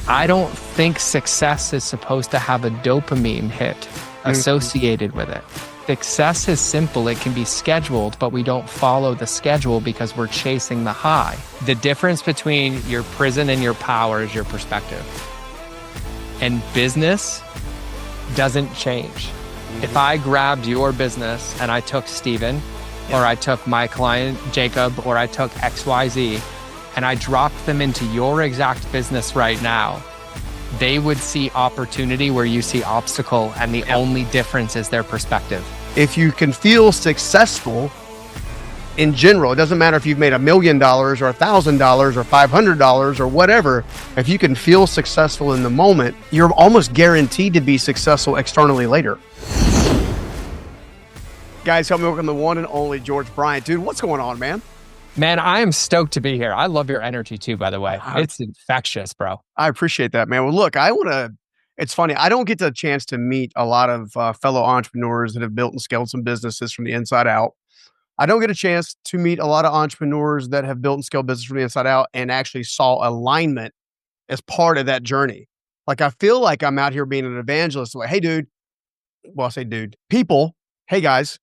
I don't think success is supposed to have a dopamine hit associated with it. Success is simple. It can be scheduled, but we don't follow the schedule because we're chasing the high. The difference between your prison and your power is your perspective. And business doesn't change. If I grabbed your business and I took Stephen, or I took my client, Jacob, or I took XYZ, and I dropped them into your exact business right now, they would see opportunity where you see obstacle, and the only difference is their perspective. If you can feel successful in general, it doesn't matter if you've made $1 million or $1,000 or $500 or whatever, if you can feel successful in the moment, you're almost guaranteed to be successful externally later. Guys, help me welcome the one and only George Bryant. Dude, what's going on, man? Man, I am stoked to be here. I love your energy too, by the way. It's infectious, bro. I appreciate that, man. Well, look, it's funny. I don't get the chance to meet a lot of fellow entrepreneurs that have built and scaled some businesses from the inside out. I don't get a chance to meet a lot of entrepreneurs that have built and scaled business from the inside out and actually saw alignment as part of that journey. Like, I feel like I'm out here being an evangelist. Like, hey, dude. Well, I say, dude, people, hey, guys.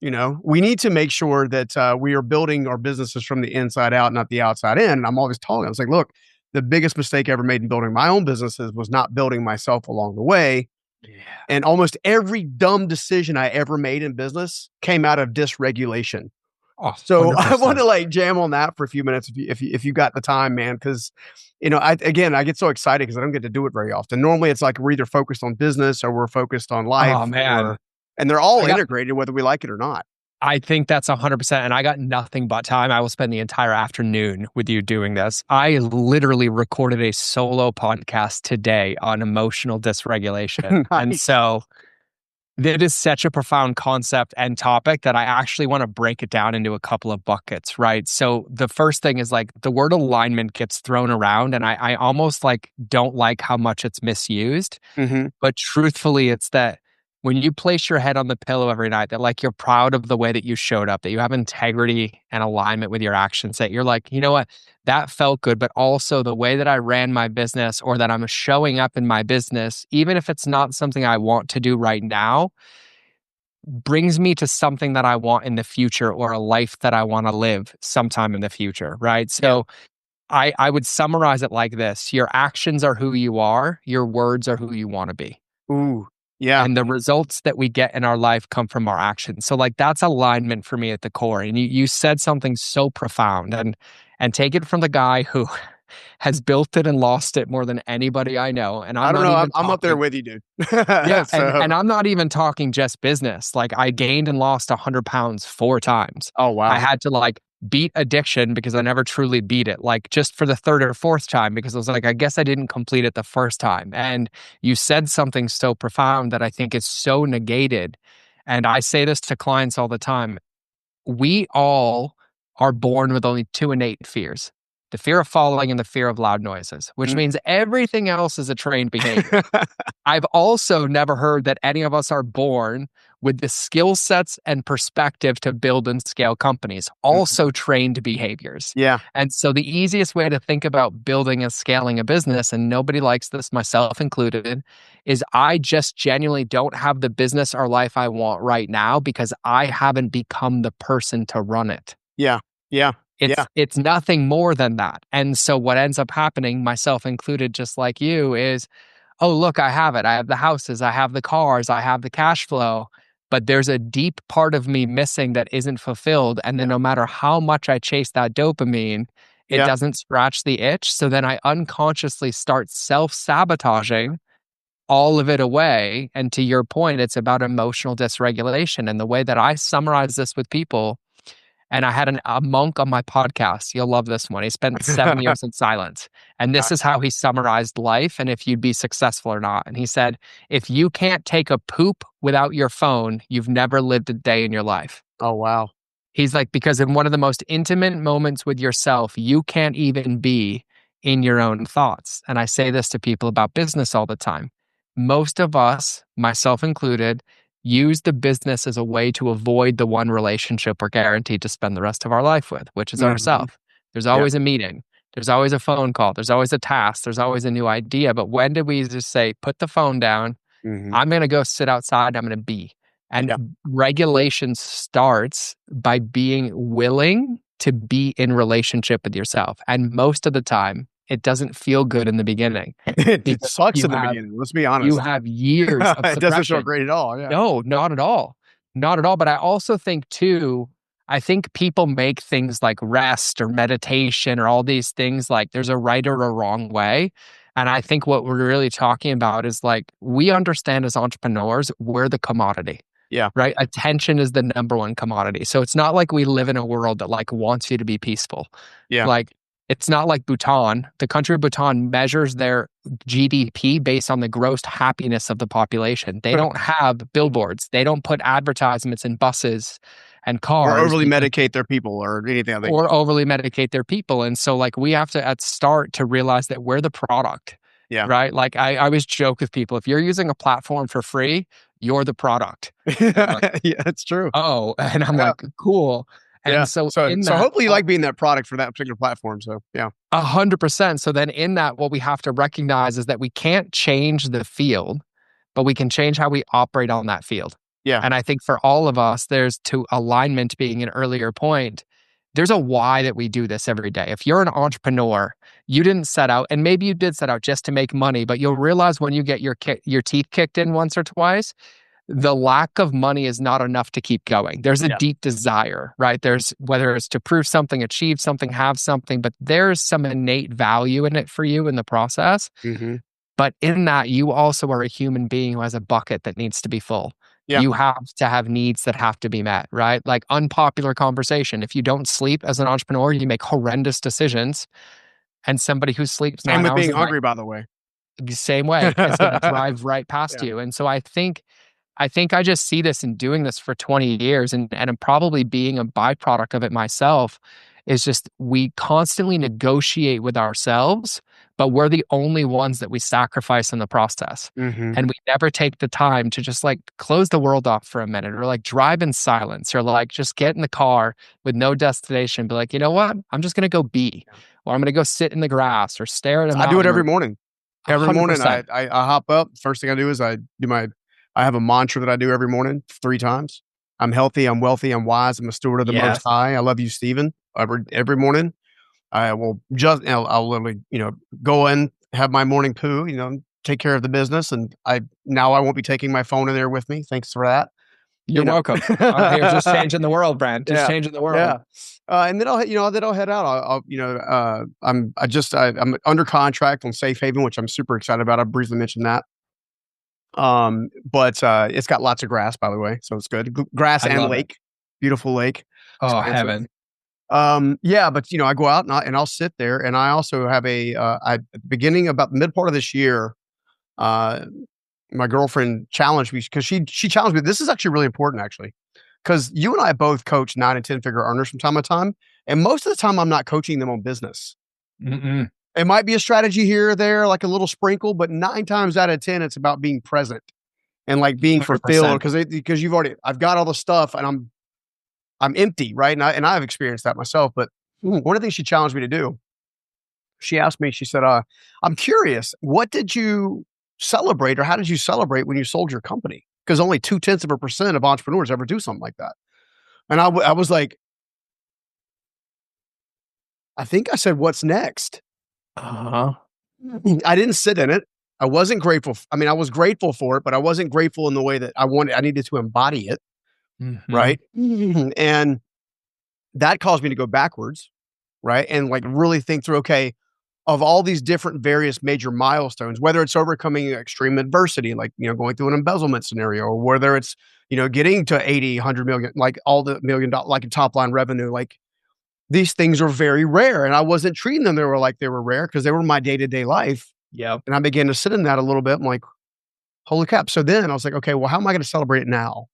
We need to make sure that we are building our businesses from the inside out, not the outside in. And I'm always talking. I was like, look, the biggest mistake I ever made in building my own businesses was not building myself along the way. Yeah. And almost every dumb decision I ever made in business came out of dysregulation. Oh, so 100%. I want to jam on that for a few minutes if you got the time, man. Because, I get so excited because I don't get to do it very often. Normally it's like we're either focused on business or we're focused on life. Oh, man. And they're all integrated, whether we like it or not. I think that's 100%. And I got nothing but time. I will spend the entire afternoon with you doing this. I literally recorded a solo podcast today on emotional dysregulation. Nice. And so it is such a profound concept and topic that I actually want to break it down into a couple of buckets, right? So the first thing is the word alignment gets thrown around, and I almost don't like how much it's misused. Mm-hmm. But truthfully, it's that when you place your head on the pillow every night, that you're proud of the way that you showed up, that you have integrity and alignment with your actions, that you're like, you know what, that felt good, but also the way that I ran my business or that I'm showing up in my business, even if it's not something I want to do right now, brings me to something that I want in the future or a life that I want to live sometime in the future, right? So I would summarize it like this. Your actions are who you are. Your words are who you want to be. Ooh. Yeah. And the results that we get in our life come from our actions. So that's alignment for me at the core. And you said something so profound, and take it from the guy who has built it and lost it more than anybody I know. And I don't know. I'm up there with you, dude. Yeah. And I'm not even talking just business. I gained and lost 100 pounds 4 times. Oh, wow. I had to beat addiction because I never truly beat it, just for the 3rd or 4th time, because I was I guess I didn't complete it the first time. And you said something so profound that I think is so negated. And I say this to clients all the time. We all are born with only 2 innate fears: the fear of falling and the fear of loud noises, which means everything else is a trained behavior. I've also never heard that any of us are born with the skill sets and perspective to build and scale companies, also trained behaviors. Yeah. And so the easiest way to think about building and scaling a business, and nobody likes this, myself included, is I just genuinely don't have the business or life I want right now because I haven't become the person to run it. Yeah. Yeah. It's nothing more than that. And so what ends up happening, myself included, just like you, is, oh, look, I have it. I have the houses, I have the cars, I have the cash flow, but there's a deep part of me missing that isn't fulfilled. And then no matter how much I chase that dopamine, it doesn't scratch the itch. So then I unconsciously start self-sabotaging all of it away. And to your point, it's about emotional dysregulation. And the way that I summarize this with people, and I had a monk on my podcast. You'll love this one. He spent 7 years in silence. And this is how he summarized life and if you'd be successful or not. And he said, if you can't take a poop without your phone, you've never lived a day in your life. Oh, wow. He's because in one of the most intimate moments with yourself, you can't even be in your own thoughts. And I say this to people about business all the time. Most of us, myself included, use the business as a way to avoid the one relationship we're guaranteed to spend the rest of our life with, which is ourselves. There's always a meeting. There's always a phone call. There's always a task. There's always a new idea. But when did we just say, put the phone down? I'm going to go sit outside. I'm going to be. And Yeah. regulation starts by being willing to be in relationship with yourself. And most of the time, it doesn't feel good in the beginning. It sucks you in the beginning. Let's be honest. You have years of It doesn't feel suppression. great at all. Yeah. No, not at all. Not at all. But I also think too, I think people make things like rest or meditation or all these things like there's a right or a wrong way. And I think what we're really talking about is like we understand as entrepreneurs, we're the commodity. Yeah. Right. Attention is the number one commodity. So it's not like we live in a world that like wants you to be peaceful. Yeah. Like it's not like Bhutan. The country of Bhutan measures their GDP based on the gross happiness of the population. They don't have billboards. They don't put advertisements in buses and cars. Or overly medicate their people or anything. Or overly medicate their people. And so like we have to at start to realize that we're the product. Yeah. Right. Like I always joke with people, if you're using a platform for free, you're the product. Like, yeah, it's true. Oh, and I'm like, cool. And yeah. so hopefully you like being that product for that particular platform. So yeah. 100%. So then in that, what we have to recognize is that we can't change the field, but we can change how we operate on that field. Yeah. And I think for all of us, there's to alignment being an earlier point. There's a why that we do this every day. If you're an entrepreneur, you didn't set out, and maybe you did set out just to make money, but you'll realize when you get your teeth kicked in once or twice, the lack of money is not enough to keep going. There's a deep desire, right? There's whether it's to prove something, achieve something, have something, but there's some innate value in it for you in the process. But in that, you also are a human being who has a bucket that needs to be full. Yeah. You have to have needs that have to be met, right? Like unpopular conversation. If you don't sleep as an entrepreneur, you make horrendous decisions. And somebody who sleeps 9 hours with being hungry, by the way. Same way. It's going to drive right past you. And so I think I just see this in doing this for 20 years and I'm probably being a byproduct of it myself is just we constantly negotiate with ourselves, but we're the only ones that we sacrifice in the process. And we never take the time to just like close the world off for a minute or like drive in silence or like just get in the car with no destination. Be like, you know what? I'm just going to go be, or I'm going to go sit in the grass or stare at a mountain. I do it every morning. Every morning I hop up. First thing I do is I have a mantra that I do every morning 3 times. I'm healthy, I'm wealthy, I'm wise, I'm a steward of the Most High. I love you, Stephen. Every morning, I will I'll literally, go in, have my morning poo, take care of the business. And I won't be taking my phone in there with me. Thanks for that. You're welcome. I'm here just changing the world, Brent. Just changing the world. Yeah. And then I'll head out. I'm under contract on Safe Haven, which I'm super excited about. I briefly mentioned that. But it's got lots of grass, by the way, so it's good. Grass and lake, beautiful lake. Oh, heaven. But I go out and I'll sit there, and I also have at the beginning about the mid part of this year, my girlfriend challenged me because she challenged me. This is actually really important, actually, because you and I both coach 9 and 10 figure earners from time to time, and most of the time I'm not coaching them on business. It might be a strategy here or there, like a little sprinkle, but 9 times out of 10, it's about being present and like being 100%. Fulfilled because I've got all the stuff and I'm empty, right? And I've experienced that myself. But one of the things she challenged me to do, she asked me, she said, I'm curious, what did you celebrate or how did you celebrate when you sold your company? Because only 0.2% of entrepreneurs ever do something like that. And I was like, I think I said, what's next? I didn't sit in it. I wasn't grateful. I mean, I was grateful for it, but I wasn't grateful in the way that I needed to embody it. Right. And that caused me to go backwards. Right. And like really think through, okay, of all these different various major milestones, whether it's overcoming extreme adversity, like, going through an embezzlement scenario, or whether it's, getting to 80, 100 million, like all the $1 million, like a top line revenue, like these things are very rare. And I wasn't treating them. They were rare because they were my day-to-day life. Yeah. And I began to sit in that a little bit. I'm like, holy crap. So then I was like, okay, well, how am I going to celebrate it now?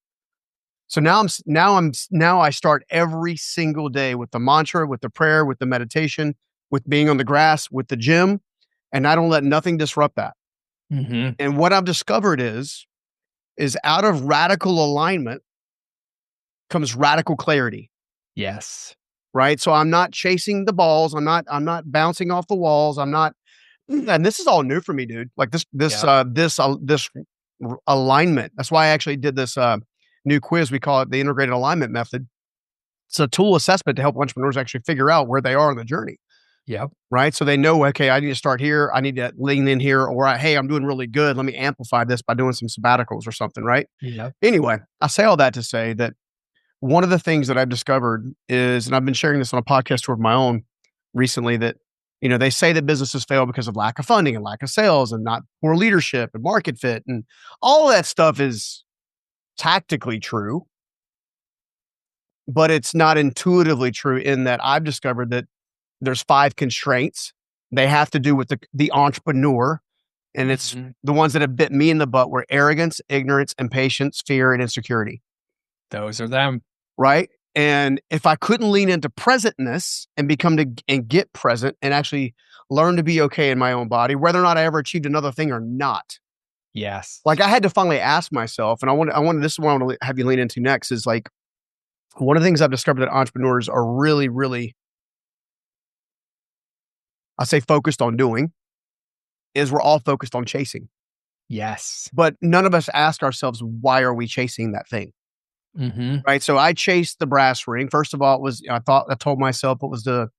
So now I start every single day with the mantra, with the prayer, with the meditation, with being on the grass, with the gym, and I don't let nothing disrupt that. And what I've discovered is out of radical alignment comes radical clarity. Yes. right? So I'm not chasing the balls. I'm not bouncing off the walls. And this is all new for me, dude. Like Yeah. this alignment. That's why I actually did this new quiz. We call it the integrated alignment method. It's a tool assessment to help entrepreneurs actually figure out where they are on the journey, Yep. right? So they know, okay, I need to start here. I need to lean in here, or hey, I'm doing really good. Let me amplify this by doing some sabbaticals or something, right? Yep. Anyway, I say all that to say that one of the things that I've discovered is, and I've been sharing this on a podcast tour of my own recently, that, they say that businesses fail because of lack of funding and lack of sales and not poor leadership and market fit. And all of that stuff is tactically true, but it's not intuitively true in that I've discovered that there's 5 constraints. They have to do with the entrepreneur. And it's Mhm. the ones that have bit me in the butt were arrogance, ignorance, impatience, fear, and insecurity. Those are them. Right. And if I couldn't lean into presentness and and get present and actually learn to be okay in my own body, whether or not I ever achieved another thing or not, Yes. like I had to finally ask myself, and this is what I want to have you lean into next is like one of the things I've discovered that entrepreneurs are really, really, I say focused on doing is we're all focused on chasing, Yes. but none of us ask ourselves, why are we chasing that thing? Mm-hmm. Right. So I chased the brass ring. First of all, it was, I told myself it was to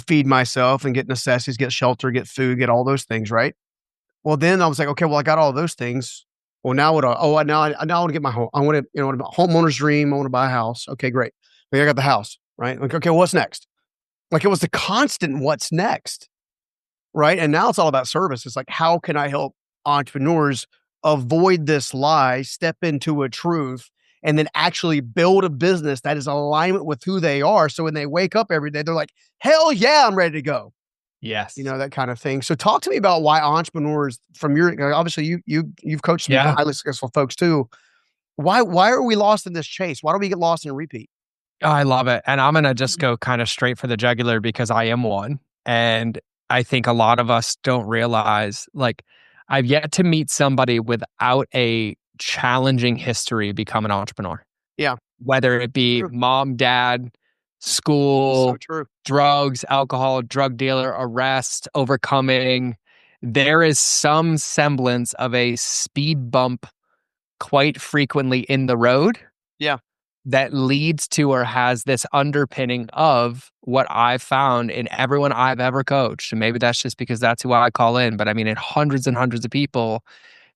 feed myself and get necessities, get shelter, get food, get all those things, right? Well, then I was like, okay, well, I got all those things. Well, now what? Now I want to get my home. I want to, homeowner's dream. I want to buy a house. Okay, great. Okay, I got the house, right? Like, okay, well, what's next? Like, it was the constant what's next, right? And now it's all about service. It's like, how can I help entrepreneurs avoid this lie, step into a truth, and then actually build a business that is alignment with who they are. So when they wake up every day, they're like, hell yeah, I'm ready to go. Yes. That kind of thing. So talk to me about why entrepreneurs from your, obviously you've coached some Yeah. highly successful folks too. Why are we lost in this chase? Why do we get lost in repeat? Oh, I love it. And I'm going to just go kind of straight for the jugular because I am one. And I think a lot of us don't realize, like, I've yet to meet somebody without a challenging history become an entrepreneur. Yeah. Whether it be True. mom, dad, So school, true. drugs, alcohol, drug dealer, arrest, overcoming. There is some semblance of a speed bump quite frequently in the road Yeah. that leads to or has this underpinning of what I've found in everyone I've ever coached. And maybe that's just because that's who I call in, but I mean, in hundreds and hundreds of people,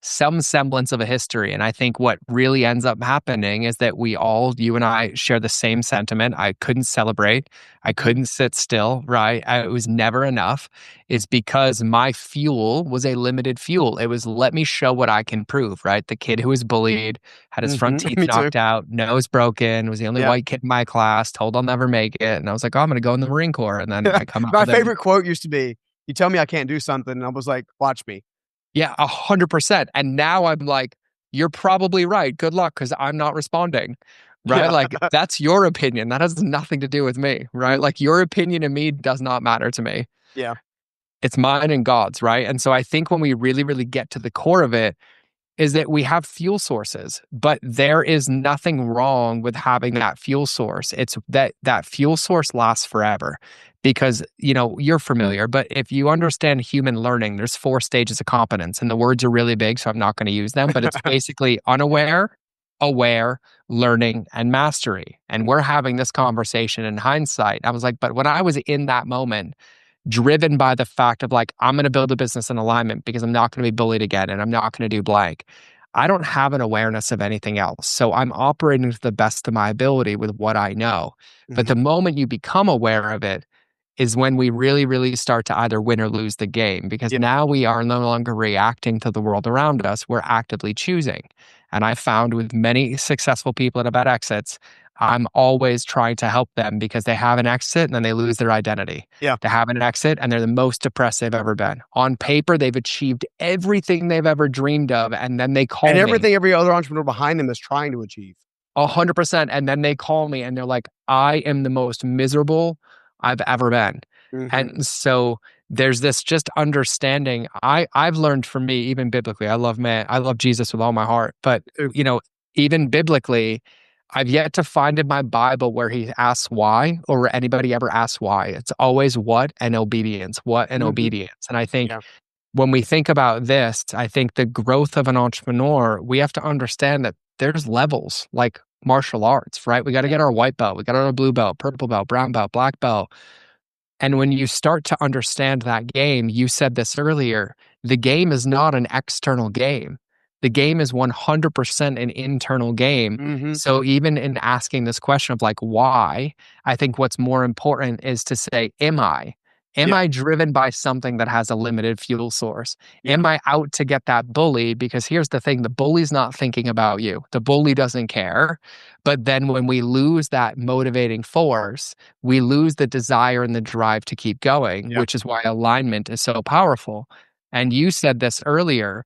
some semblance of a history. And I think what really ends up happening is that you and I share the same sentiment. I couldn't celebrate. I couldn't sit still, right? It was never enough. It's because my fuel was a limited fuel. It was, let me show what I can prove, right? The kid who was bullied, had his front teeth Me too. knocked out, nose broken, was the only Yeah. white kid in my class, told I'll never make it. And I was like, oh, I'm going to go in the Marine Corps. And then I come out My with it. favorite quote used to be, you tell me I can't do something. And I was like, watch me. Yeah, 100%. And now I'm like, you're probably right. Good luck, because I'm not responding. Right? Yeah. Like, that's your opinion. That has nothing to do with me. Right? Mm. Like, your opinion of me does not matter to me. Yeah. It's mine and God's. Right? And so I think when we really, really get to the core of it, is that we have fuel sources, but there is nothing wrong with having that fuel source. It's that fuel source lasts forever because, you're familiar, but if you understand human learning, there's 4 stages of competence and the words are really big, so I'm not going to use them, but it's basically unaware, aware, learning, and mastery. And we're having this conversation in hindsight. I was like, but when I was in that moment, driven by the fact of like, I'm going to build a business in alignment because I'm not going to be bullied again and I'm not going to do blank. I don't have an awareness of anything else. So I'm operating to the best of my ability with what I know. But the moment you become aware of it is when we really, really start to either win or lose the game because Yeah. now we are no longer reacting to the world around us. We're actively choosing. And I found with many successful people that have had exits, I'm always trying to help them because they have an exit and then they lose their identity. Yeah. They have an exit and they're the most depressed they've ever been. On paper, they've achieved everything they've ever dreamed of. And then they call And me. everything every other entrepreneur behind them is trying to achieve. 100%. And then they call me and they're like, I am the most miserable I've ever been. And so there's this just understanding. I've learned from me, even biblically, I love Jesus with all my heart. But, even biblically, I've yet to find in my Bible where he asks why or where anybody ever asks why. It's always what and obedience, what and Mhm. obedience. And I think Yeah. when we think about this, I think the growth of an entrepreneur, we have to understand that there's levels like martial arts, right? We got to Yeah. get our white belt, we got our blue belt, purple belt, brown belt, black belt. And when you start to understand that game, you said this earlier, the game is not an external game. The game is 100% an internal game. Mhm. So even in asking this question of like why, I think what's more important is to say, am I? Am Yeah. I driven by something that has a limited fuel source? Yeah. Am I out to get that bully? Because here's the thing, the bully's not thinking about you. The bully doesn't care. But then when we lose that motivating force, we lose the desire and the drive to keep going, Yeah. which is why alignment is so powerful. And you said this earlier.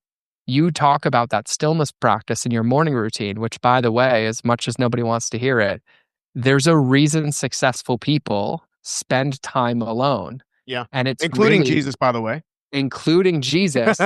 You talk about that stillness practice in your morning routine, which, by the way, as much as nobody wants to hear it, there's a reason successful people spend time alone. Yeah. And it's Including really Jesus, by the way. including Jesus,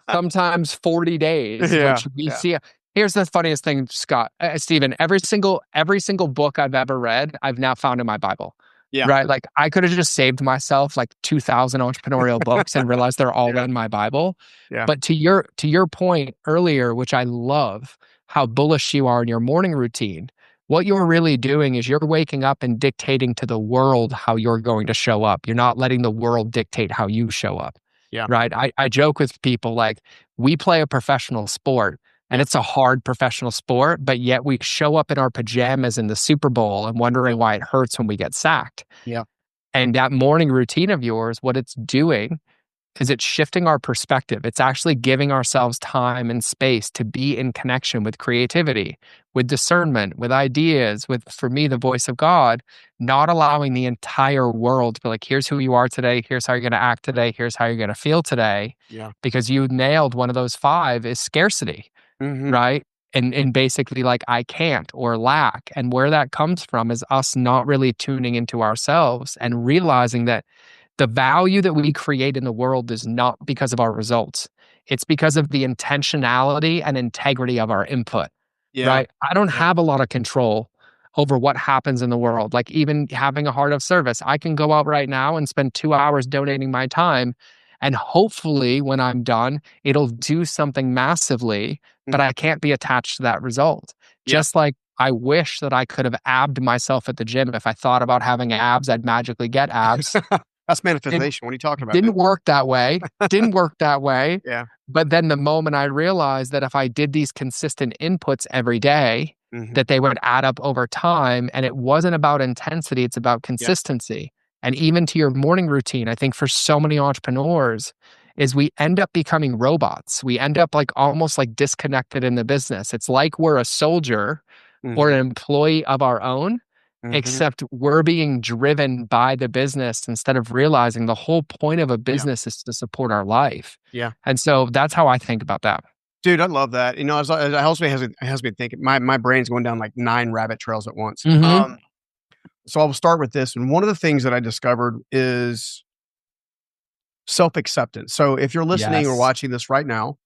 sometimes 40 days, Yeah. which we Yeah. see. Here's the funniest thing, Scott, Stephen, every single book I've ever read, I've now found in my Bible, Yeah. right? Like I could have just saved myself like 2000 entrepreneurial books and realized they're all Yeah. in my Bible. Yeah. But to your point earlier, which I love, how bullish you are in your morning routine. What you're really doing is you're waking up and dictating to the world how you're going to show up. You're not letting the world dictate how you show up. Yeah. Right. I joke with people like we play a professional sport and Yeah. it's a hard professional sport, but yet we show up in our pajamas in the Super Bowl and wondering why it hurts when we get sacked. Yeah. And that morning routine of yours, what it's doing is it's shifting our perspective. It's actually giving ourselves time and space to be in connection with creativity, with discernment, with ideas, with, for me, the voice of God, not allowing the entire world to be like, here's who you are today. Here's how you're going to act today. Here's how you're going to feel today. Yeah. Because you nailed one of those five is scarcity, Mhm. right? And basically like I can't or lack. And where that comes from is us not really tuning into ourselves and realizing that the value that we create in the world is not because of our results. It's because of the intentionality and integrity of our input, Yeah. right? I don't Yeah. have a lot of control over what happens in the world. Like even having a heart of service, I can go out right now and spend 2 hours donating my time. And hopefully when I'm done, it'll do something massively, but Mhm. I can't be attached to that result. Yeah. Just like I wish that I could have abbed myself at the gym. If I thought about having abs, I'd magically get abs. That's Didn't manifestation. What are you talking about, didn't dude? work that way, didn't work that way, Yeah. but then the moment I realized that if I did these consistent inputs every day, Mhm. that they would add up over time, and it wasn't about intensity, it's about Yeah. consistency. And even to your morning routine, I think for so many entrepreneurs is we end up becoming robots. We end up like almost like disconnected in the business. It's like we're a soldier or Mhm. an employee of our own, Mhm. except we're being driven by the business instead of realizing the whole point of a Yeah. business is to support our life. Yeah. And so that's how I think about that. Dude, I love that. You know, it has me thinking. My brain's going down like 9 rabbit trails at once. Mhm. So I'll start with this, and one of the things that I discovered is self-acceptance. So if you're listening or Yes. watching this right now,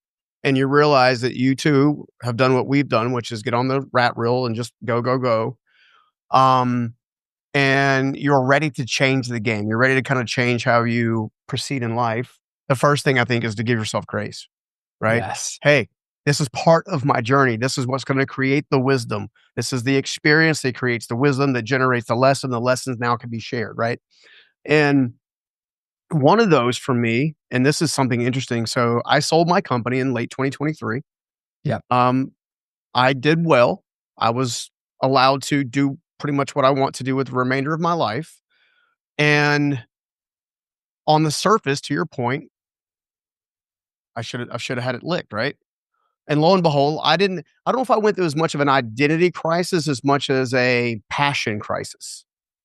and you realize that you too have done what we've done, which is get on the rat reel and just go, go, go. Um, and you're ready to change the game. You're ready to kind of change how you proceed in life. The first thing I think is to give yourself grace, right? Yes. Hey, this is part of my journey. This is what's going to create the wisdom. This is the experience that creates the wisdom that generates the lesson. The lessons now can be shared, right? And one of those for me, and this is something interesting. So I sold my company in late 2023. Yep. I did well. I was allowed to do pretty much what I want to do with the remainder of my life. And on the surface, to your point, I should have had it licked, right? And lo and behold, I don't know if I went through as much of an identity crisis as much as a passion crisis,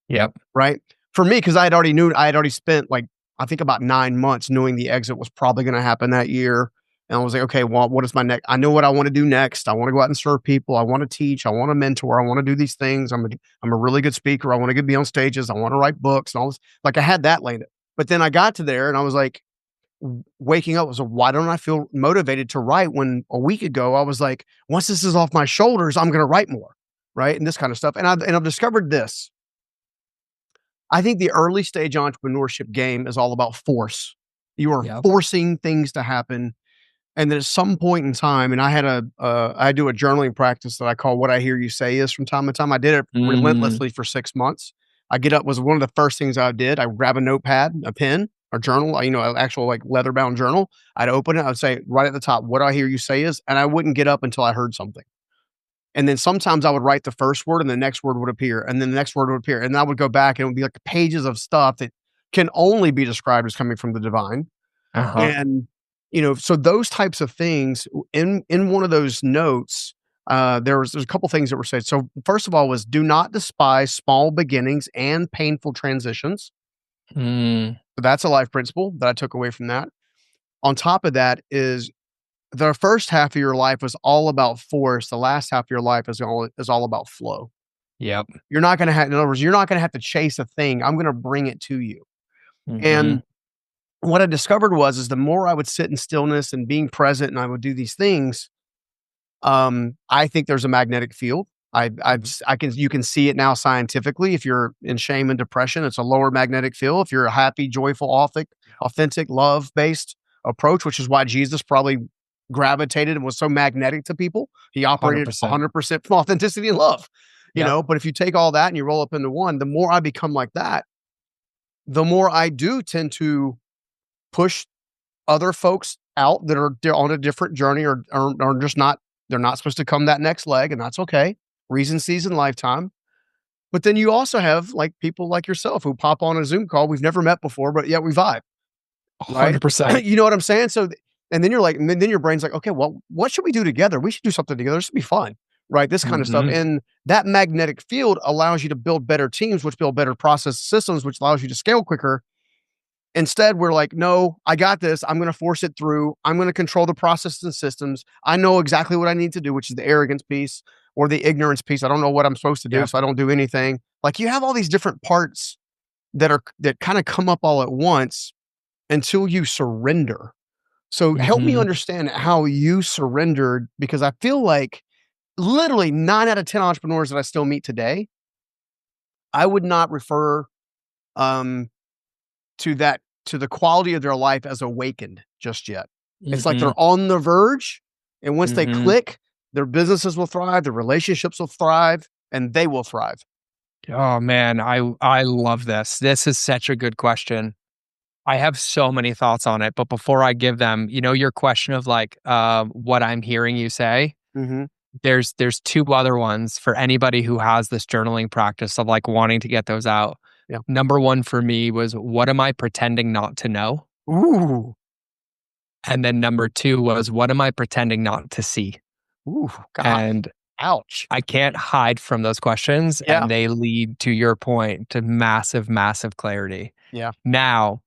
Yep. right? For me, because I had already spent like, I think about 9 months knowing the exit was probably going to happen that year. And I was like, okay, well, what is my next? I know what I want to do next. I want to go out and serve people. I want to teach. I want to mentor. I want to do these things. I'm a really good speaker. I want to be on stages. I want to write books and all this. Like I had that laid. But then I got to there and I was like, waking up was, why don't I feel motivated to write when a week ago I was like, once this is off my shoulders, I'm going to write more. right? And this kind of stuff. And I've discovered this. I think the early stage entrepreneurship game is all about force. You are Yep. forcing things to happen. And then at some point in time, and I do a journaling practice that I call "What I Hear You Say Is" from time to time. I did it Mm. relentlessly for 6 months. I get up was one of the first things I did. I grab a notepad, a pen, a journal, an actual like leather bound journal. I'd open it. I'd say right at the top, "What I hear you say is," and I wouldn't get up until I heard something. And then sometimes I would write the first word and the next word would appear, and then the next word would appear. And I would go back and it would be like pages of stuff that can only be described as coming from the divine. Uh-huh. And, so those types of things in one of those notes, there's a couple things that were said. So first of all was do not despise small beginnings and painful transitions. Mm. So that's a life principle that I took away from that. On top of that is the first half of your life was all about force. The last half of your life is all about flow. Yep. You're not going to have, in other words, you're not going to have to chase a thing. I'm going to bring it to you. Mhm. And what I discovered is the more I would sit in stillness and being present and I would do these things, I think there's a magnetic field. Mhm. You can see it now scientifically. If you're in shame and depression, it's a lower magnetic field. If you're a happy, joyful, authentic, love-based approach, which is why Jesus probably gravitated and was so magnetic to people. He operated 100%. 100% from authenticity and love, Yep. but if you take all that and you roll up into one, the more I become like that, the more I do tend to push other folks out that are on a different journey or just not they're not supposed to come that next leg, and that's okay. Reason, season, lifetime. But then you also have like people like yourself who pop on a Zoom call. We've never met before, but yet we vibe, right? 100%. You know what I'm saying? And then you're like, and then your brain's like, okay, well, what should we do together? We should do something together. This would be fun, right? This kind of stuff. Mhm. And that magnetic field allows you to build better teams, which build better process systems, which allows you to scale quicker. Instead, we're like, no, I got this. I'm going to force it through. I'm going to control the processes and systems. I know exactly what I need to do, which is the arrogance piece or the ignorance piece. I don't know what I'm supposed to do, Yep. so I don't do anything. Like you have all these different parts that kind of come up all at once until you surrender. So help me Mhm. understand how you surrendered, because I feel like literally 9 out of 10 entrepreneurs that I still meet today, I would not refer um, to the quality of their life as awakened just yet. It's like Mhm. they're on the verge, and once they Mhm. click, their businesses will thrive, their relationships will thrive, and they will thrive. Oh, man, I love this. This is such a good question. I have so many thoughts on it, but before I give them, your question of like, what I'm hearing you say, Mhm. there's 2 other ones for anybody who has this journaling practice of, like, wanting to get those out. Yeah. Number 1 for me was, "What am I pretending not to know?" Ooh. And then number 2 was, "What am I pretending not to see?" Ooh, God. And Ouch. I can't hide from those questions, Yeah. and they lead, to your point, to massive, massive clarity. Yeah. Now,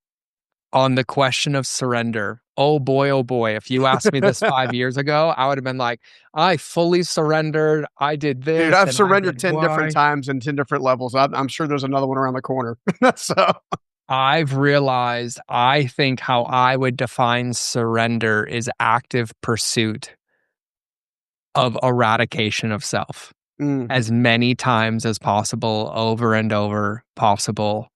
on the question of surrender, oh boy, if you asked me this 5 years ago, I would have been like, "I fully surrendered. I did Dude, this I've and I surrendered did 10 different Y." times and 10 different levels. I'm sure there's another one around the corner. So I've realized I think how I would define surrender is active pursuit of eradication of self mhm. as many times as possible, over and over possible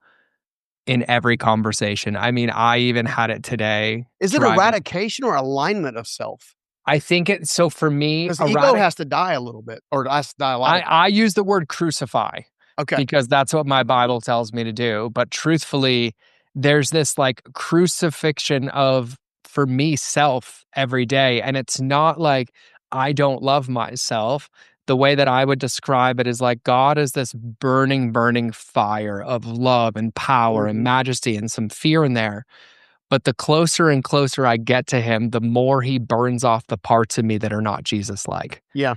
in every conversation. I mean, I even had it today Is it driving. eradication or alignment of self? I think it so for me, Because ego has to die a little bit, or has to die a lot of times. I use the word crucify Okay. because that's what my Bible tells me to do, but truthfully, there's this, like, crucifixion of, for me, self every day, and it's not like I don't love myself. The way that I would describe it is like God is this burning, burning fire of love and power and Mhm. majesty and some fear in there, but the closer and closer I get to him, the more he burns off the parts of me that are not Jesus-like. Yeah.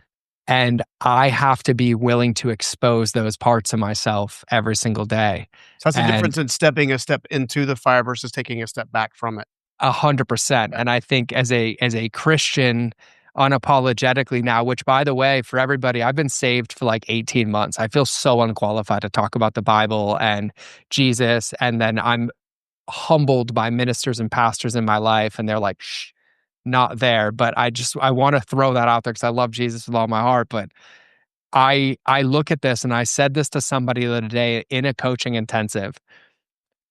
And I have to be willing to expose those parts of myself every single day. So that's the And difference in stepping a step into the fire versus taking a step back from it. 100%. Okay. And I think as a Christian, unapologetically now, which by the way, for everybody, I've been saved for like 18 months. I feel so unqualified to talk about the Bible and Jesus. And then I'm humbled by ministers and pastors in my life. And they're like, shh, not there. But I want to throw that out there because I love Jesus with all my heart. But I look at this, and I said this to somebody the other day in a coaching intensive,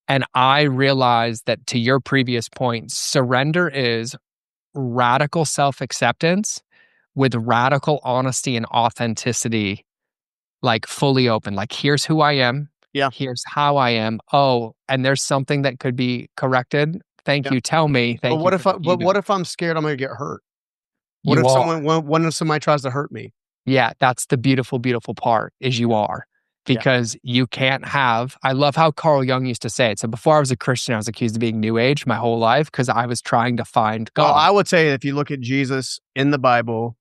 and I realized that, to your previous point, surrender is radical self-acceptance with radical honesty and authenticity, like fully open. Like, here's who I am. Yeah. Here's how I am. Oh, and there's something that could be corrected. Thank Yeah. you. Tell me. But Thank you for the feedback. what if I'm scared I'm going to get hurt? What You if are. what if somebody tries to hurt me? Yeah, that's the beautiful, beautiful part, is you are. Yeah. Because you can't have, I love how Carl Jung used to say it. So before I was a Christian, I was accused of being New Age my whole life because I was trying to find Well, God. I would say if you look at Jesus in the Bible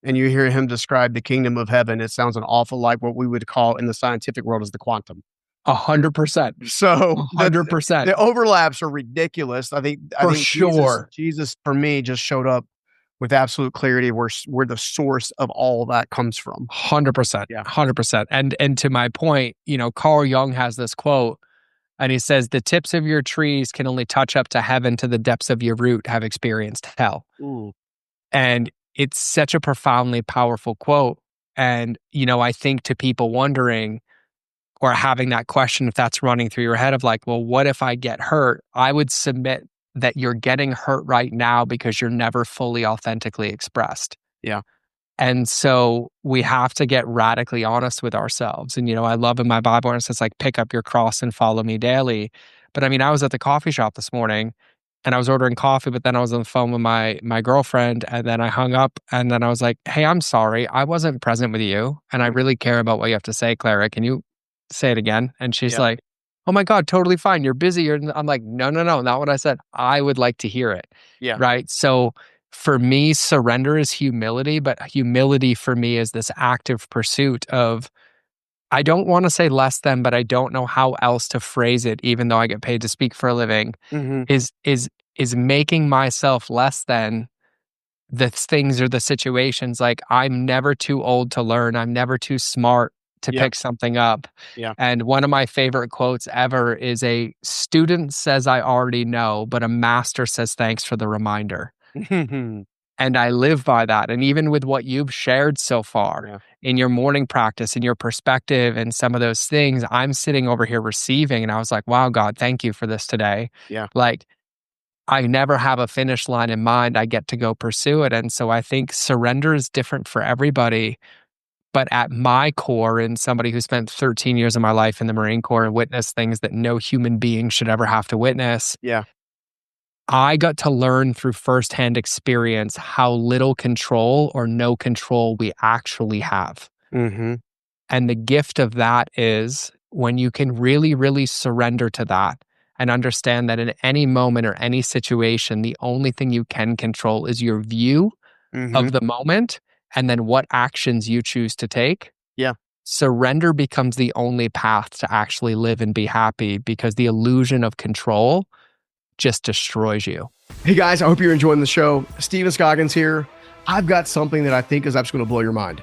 and you hear him describe the kingdom of heaven, it sounds an awful like what we would call in the scientific world as the quantum. 100%. So 100%. the overlaps are ridiculous. I think sure. Jesus for me just showed up with absolute clarity where the source of all that comes from. 100%. Yeah. 100%. And to my point, Carl Jung has this quote, and he says, the tips of your trees can only touch up to heaven, to the depths of your root have experienced hell. Ooh. And it's such a profoundly powerful quote. And, I think to people wondering or having that question, if that's running through your head of like, well, what if I get hurt? I would submit that you're getting hurt right now because you're never fully authentically expressed. Yeah. And so we have to get radically honest with ourselves. And, I love in my Bible where it says, like, pick up your cross and follow me daily. But I mean, I was at the coffee shop this morning and I was ordering coffee, but then I was on the phone with my girlfriend, and then I hung up, and then I was like, hey, I'm sorry. I wasn't present with you. And I really care about what you have to say, Clara. Can you say it again? And she's like, oh my God, totally fine. You're busy. I'm like, no, not what I said. I would like to hear it. Yeah. Right. So for me, surrender is humility, but humility for me is this active pursuit of, I don't want to say less than, but I don't know how else to phrase it, even though I get paid to speak for a living, is making myself less than the things or the situations. Like, I'm never too old to learn. I'm never too smart to pick something up. Yeah. And one of my favorite quotes ever is, a student says, I already know, but a master says, thanks for the reminder. And I live by that. And even with what you've shared so far in your morning practice, in your perspective, and some of those things, I'm sitting over here receiving. And I was like, wow, God, thank you for this today. Yeah. Like, I never have a finish line in mind. I get to go pursue it. And so I think surrender is different for everybody. But at my core, and somebody who spent 13 years of my life in the Marine Corps and witnessed things that no human being should ever have to witness. Yeah. I got to learn through firsthand experience how little control or no control we actually have. Mm-hmm. And the gift of that is when you can really, really surrender to that and understand that in any moment or any situation, the only thing you can control is your view of the moment and then what actions you choose to take. Yeah. Surrender becomes the only path to actually live and be happy, because the illusion of control just destroys you. Hey guys, I hope you're enjoying the show. Stephen Scoggins here. I've got something that I think is absolutely going to blow your mind.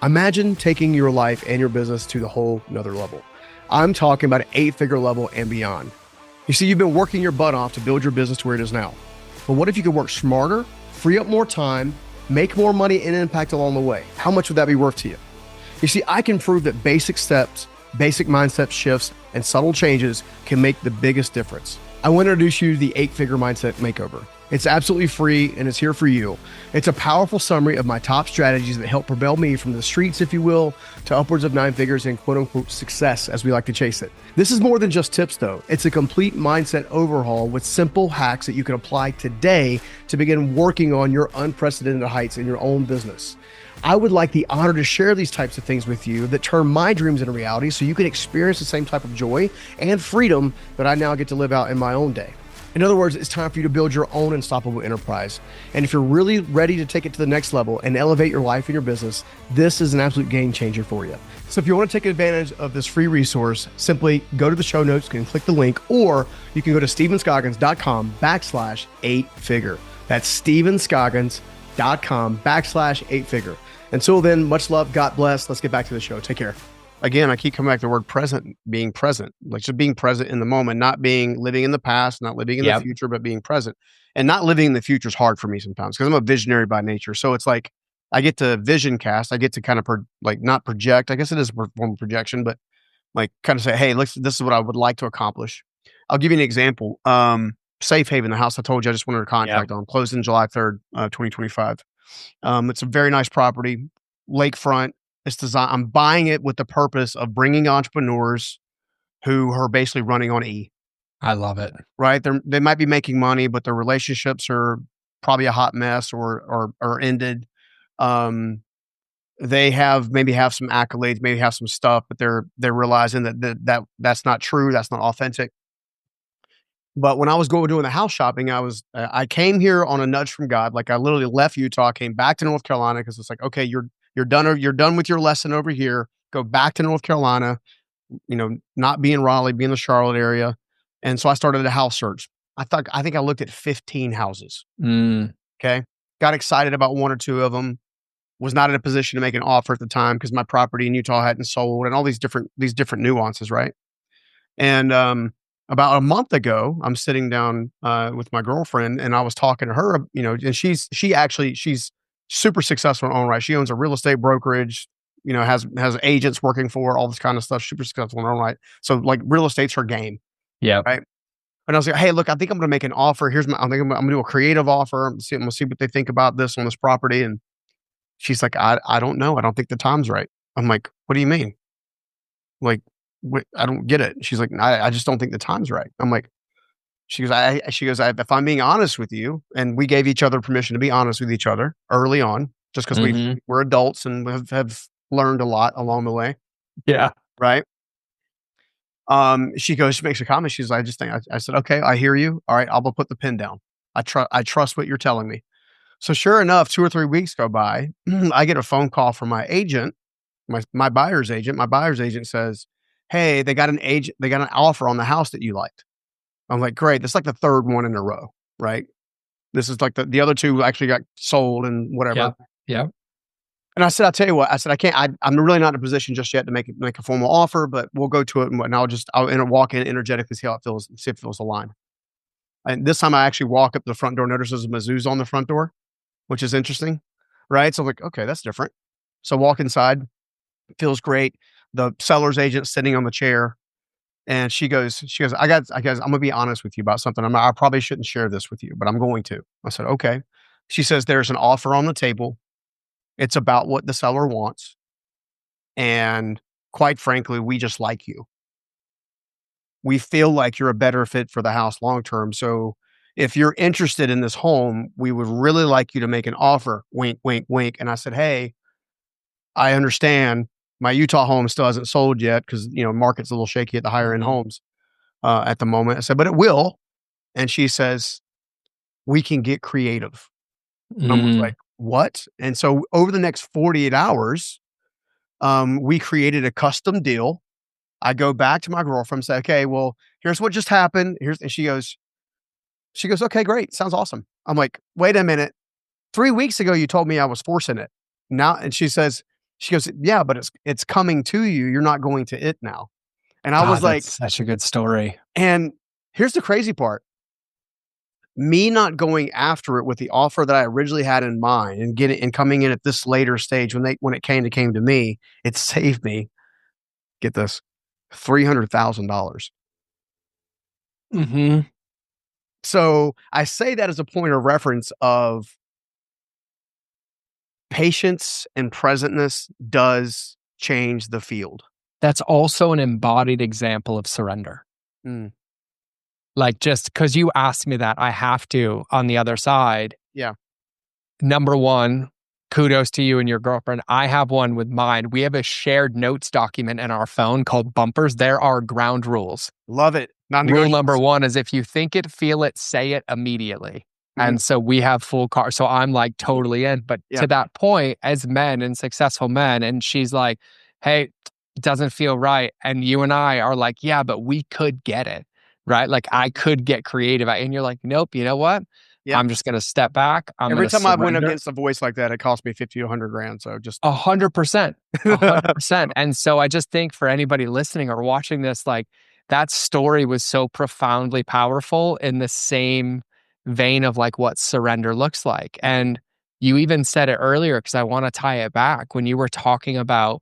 Imagine taking your life and your business to the whole nother level. I'm talking about an 8-figure level and beyond. You see, you've been working your butt off to build your business to where it is now. But what if you could work smarter, free up more time, make more money and impact along the way? How much would that be worth to you? You see, I can prove that basic steps, basic mindset shifts, and subtle changes can make the biggest difference. I want to introduce you to the 8-figure mindset makeover. It's absolutely free and it's here for you. It's a powerful summary of my top strategies that help propel me from the streets, if you will, to upwards of 9 figures and quote unquote success, as we like to chase it. This is more than just tips though. It's a complete mindset overhaul with simple hacks that you can apply today to begin working on your unprecedented heights in your own business. I would like the honor to share these types of things with you that turn my dreams into reality so you can experience the same type of joy and freedom that I now get to live out in my own day. In other words, it's time for you to build your own unstoppable enterprise. And if you're really ready to take it to the next level and elevate your life and your business, this is an absolute game changer for you. So if you want to take advantage of this free resource, simply go to the show notes and click the link, or you can go to StephenScoggins.com/8-figure. That's StephenScoggins.com/8-figure. Until then, much love. God bless. Let's get back to the show. Take care. Again, I keep coming back to the word present, being present, like just being present in the moment, not living in the past, not living in the future, but being present. And not living in the future is hard for me sometimes because I'm a visionary by nature. So it's like, I get to vision cast. I get to kind of like not project. I guess it is a form of projection, but like kind of say, hey, this is what I would like to accomplish. I'll give you an example. Safe Haven, the house I told you I just wanted a contract on, closed in July 3rd, 2025. It's a very nice property, lakefront. It's designed. I'm buying it with the purpose of bringing entrepreneurs who are basically running on E. I love it. Right? They might be making money, but their relationships are probably a hot mess or ended. They maybe have some accolades, maybe have some stuff, but they're realizing that's not true. That's not authentic. But when I was doing the house shopping, I came here on a nudge from God. Like I literally left Utah, came back to North Carolina because it's like, okay, you're done with your lesson over here. Go back to North Carolina. Not be in Raleigh, be in the Charlotte area. And so I started a house search. I think I looked at 15 houses. Okay. Got excited about one or two of them. Was not in a position to make an offer at the time because my property in Utah hadn't sold and all these different nuances. Right. And, about a month ago, I'm sitting down, with my girlfriend and I was talking to her, and she's super successful in her own right. She owns a real estate brokerage, has agents working for her, all this kind of stuff, super successful in her own right. So like real estate's her game. Yeah. Right. And I was like, hey, look, I think I'm going to make an offer. I'm going to do a creative offer. I'm going to see what they think about this on this property. And she's like, I don't know. I don't think the time's right. I'm like, what do you mean? Like, I don't get it. She's like, I just don't think the time's right. I'm like, she goes, if I'm being honest with you, and we gave each other permission to be honest with each other early on, just because we're adults and have learned a lot along the way. Yeah. Right. She makes a comment. She's like, I said, okay, I hear you. All right. I'll put the pen down. I trust what you're telling me. So sure enough, 2 or 3 weeks go by. I get a phone call from my agent, my buyer's agent. My buyer's agent says, hey, they got an offer on the house that you liked. I'm like, great. That's like the third one in a row, right? This is like the other two actually got sold and whatever. Yeah. And I said, I'll tell you what, I said, I can't, I'm really not in a position just yet to make a formal offer, but we'll go to it and I'll walk in energetically, see how it feels, see if it feels aligned. And this time I actually walk up to the front door, notice there's a Mizzou's on the front door, which is interesting. Right. So I'm like, okay, that's different. So walk inside, feels great. The seller's agent sitting on the chair. And she goes, I'm going to be honest with you about something. I probably shouldn't share this with you, but I'm going to. I said, okay. She says, there's an offer on the table. It's about what the seller wants. And quite frankly, we just like you. We feel like you're a better fit for the house long-term. So if you're interested in this home, we would really like you to make an offer. Wink, wink, wink. And I said, hey, I understand my Utah home still hasn't sold yet because, market's a little shaky at the higher end homes at the moment. I said, but it will. And she says, we can get creative. I was like, what? And so over the next 48 hours, we created a custom deal. I go back to my girlfriend and say, okay, well, here's what just happened. And she goes, okay, great. Sounds awesome. I'm like, wait a minute. 3 weeks ago, you told me I was forcing it. Now, and she goes, yeah, but it's coming to you. You're not going to it now. And I was like, that's such a good story. And here's the crazy part. Me not going after it with the offer that I originally had in mind and coming in at this later stage when it came to me, it saved me, get this, $300,000. So I say that as a point of reference of patience and presentness does change the field. That's also an embodied example of surrender. Like, just because you asked me that, I have to, on the other side. Yeah. Number one, kudos to you and your girlfriend. I have one with mine. We have a shared notes document in our phone called bumpers. There are ground rules. Love it. Rule number one is if you think it, feel it, say it immediately. And so we have full car. So I'm like totally in. But to that point, as men and successful men, and she's like, hey, it doesn't feel right. And you and I are like, yeah, but we could get it. Right? Like I could get creative. And you're like, nope, you know what? Yep. I'm just going to step back. Every time I went against a voice like that, it cost me 50 to 100 grand. So just 100%, 100%. And so I just think for anybody listening or watching this, like that story was so profoundly powerful in the same vein of like what surrender looks like. And you even said it earlier, because I want to tie it back when you were talking about,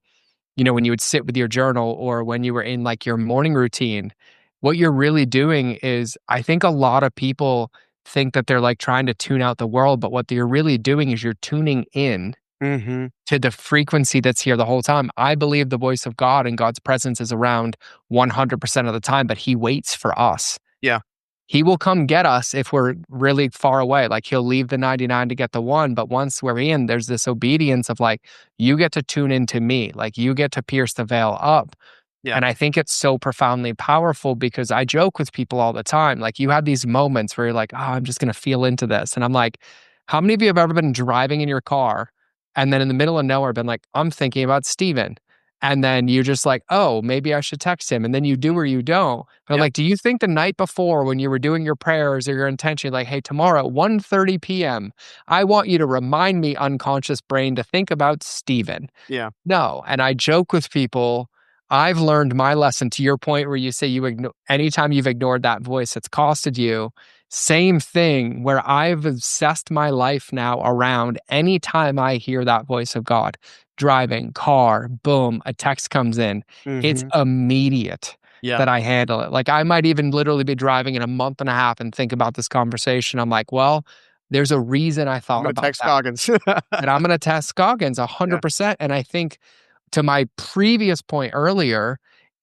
when you would sit with your journal or when you were in like your morning routine. What you're really doing is, I think a lot of people think that they're like trying to tune out the world, but what you're really doing is you're tuning in Mm-hmm. to the frequency that's here the whole time. I believe the voice of God and God's presence is around 100% of the time, but he waits for us. Yeah. He will come get us if we're really far away. Like he'll leave the 99 to get the one. But once we're in, there's this obedience of like, you get to tune into me. Like you get to pierce the veil up. Yeah. And I think it's so profoundly powerful, because I joke with people all the time. Like you have these moments where you're like, oh, I'm just going to feel into this. And I'm like, how many of you have ever been driving in your car and then in the middle of nowhere been like, I'm thinking about Steven. And then you're just like, oh, maybe I should text him. And then you do or you don't. But Yeah. like, do you think the night before when you were doing your prayers or your intention, like, hey, tomorrow at 1:30 p.m., I want you to remind me, unconscious brain, to think about Steven. Yeah. No. And I joke with people, I've learned my lesson, to your point where you say anytime you've ignored that voice, it's costed you. Same thing, where I've obsessed my life now around anytime I hear that voice of God, driving, car, boom, a text comes in. It's Mm-hmm. immediate Yeah. that I handle it. Like I might even literally be driving in a month and a half and think about this conversation. I'm like, well, there's a reason I I'm thought going to about text that. Scoggins. And I'm going to test Scoggins Yeah. 100%. And I think, to my previous point earlier,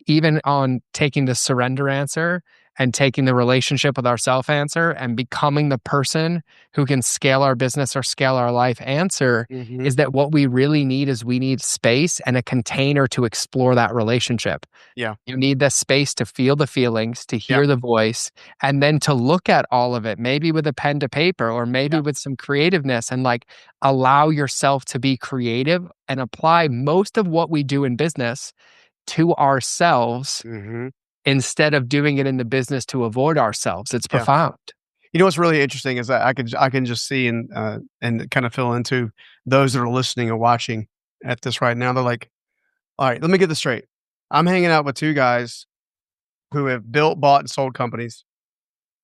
even on taking the surrender answer and taking the relationship with ourself answer and becoming the person who can scale our business or scale our life answer, Mm-hmm. is that what we really need is we need space and a container to explore that relationship. Yeah. You need the space to feel the feelings, to Yeah. hear the voice, and then to look at all of it, maybe with a pen to paper or maybe Yeah. with some creativeness, and like allow yourself to be creative and apply most of what we do in business to ourselves Mm-hmm. instead of doing it in the business to avoid ourselves. It's Yeah. profound. You know what's really interesting is that I can just see and kind of fill into those that are listening and watching at this right now. They're like, all right, let me get this straight. I'm hanging out with two guys who have built, bought, and sold companies.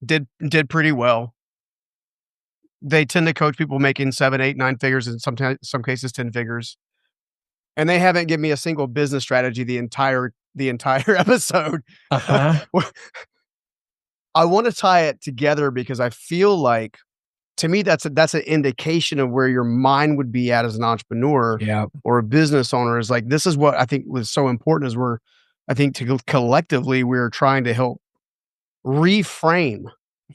Did pretty well. They tend to coach people making 7, 8, 9 figures, and sometimes some cases 10 figures. And they haven't given me a single business strategy the entire episode. Uh-huh. I want to tie it together because I feel like, to me, that's an indication of where your mind would be at as an entrepreneur Yeah. or a business owner. Is like, this is what I think was so important, is I think collectively, we're trying to help reframe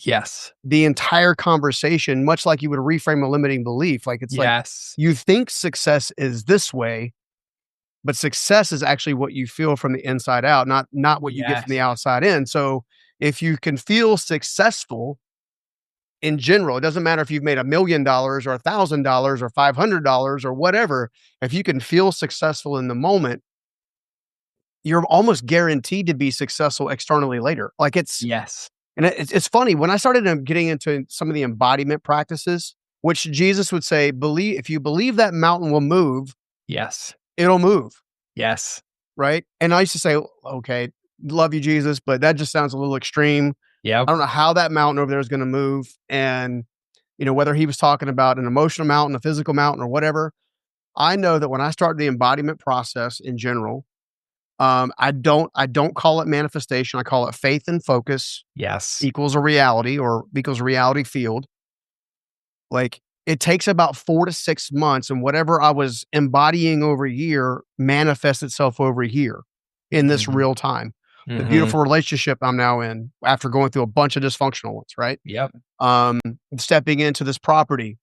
Yes. the entire conversation, much like you would reframe a limiting belief. Like, it's like, Yes. you think success is this way, but success is actually what you feel from the inside out, not what you get from the Yes. outside in. So if you can feel successful in general, it doesn't matter if you've made $1 million or $1,000 or $500 or whatever. If you can feel successful in the moment, you're almost guaranteed to be successful externally later. Like, Yes. and it's funny when I started getting into some of the embodiment practices, which Jesus would say, if you believe that mountain will move, Yes. it'll move. Yes. Right. And I used to say, okay, love you, Jesus, but that just sounds a little extreme. Yep. I don't know how that mountain over there is going to move. And, whether he was talking about an emotional mountain, a physical mountain, or whatever, I know that when I start the embodiment process in general, I don't call it manifestation. I call it faith and focus Yes. equals a reality, or equals a reality field. Like, it takes about 4 to 6 months, and whatever I was embodying over a year manifests itself over a year in this Mhm. real time. The Mhm. beautiful relationship I'm now in after going through a bunch of dysfunctional ones, right? Yep. Um, Stepping into this property,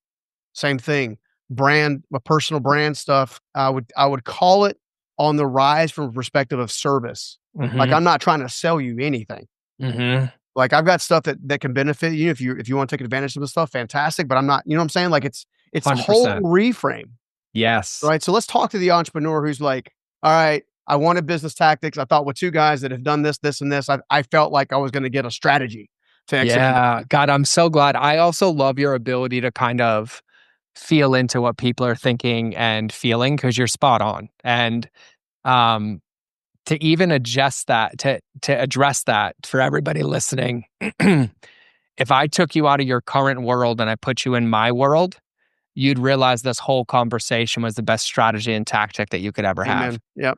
same thing. A personal brand stuff. I would call it on the rise from a perspective of service. Like, Mhm. I'm not trying to sell you anything. Mhm. Like, I've got stuff that can benefit you. If you want to take advantage of the stuff, fantastic. But I'm not, you know what I'm saying? Like, it's a whole 100%. reframe, Yes. right? So let's talk to the entrepreneur who's like, all right, I wanted business tactics. I thought with two guys that have done this, this, and this, I felt like I was going to get a strategy to execute. Yeah. God, I'm so glad. I also love your ability to kind of feel into what people are thinking and feeling, because you're spot on. And um to even adjust that, to address that for everybody listening, if I took you out of your current world and I put you in my world, you'd realize this whole conversation was the best strategy and tactic that you could ever have. Amen. Yep.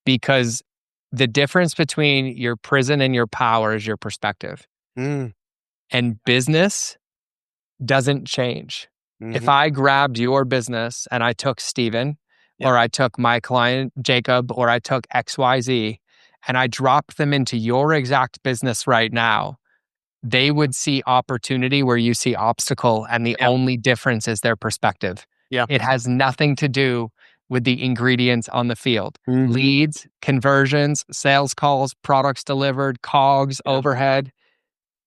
Because the difference between your prison and your power is your perspective. Mm. And business doesn't change. If Mhm. I grabbed your business and I took Stephen, Yep. or I took my client Jacob, or I took XYZ, and I dropped them into your exact business right now, they would see opportunity where you see obstacle, and the Yep. only difference is their perspective. Yeah. It has nothing to do with the ingredients on the field. Mhm. Leads, conversions, sales calls, products delivered, COGS, Yeah. overhead.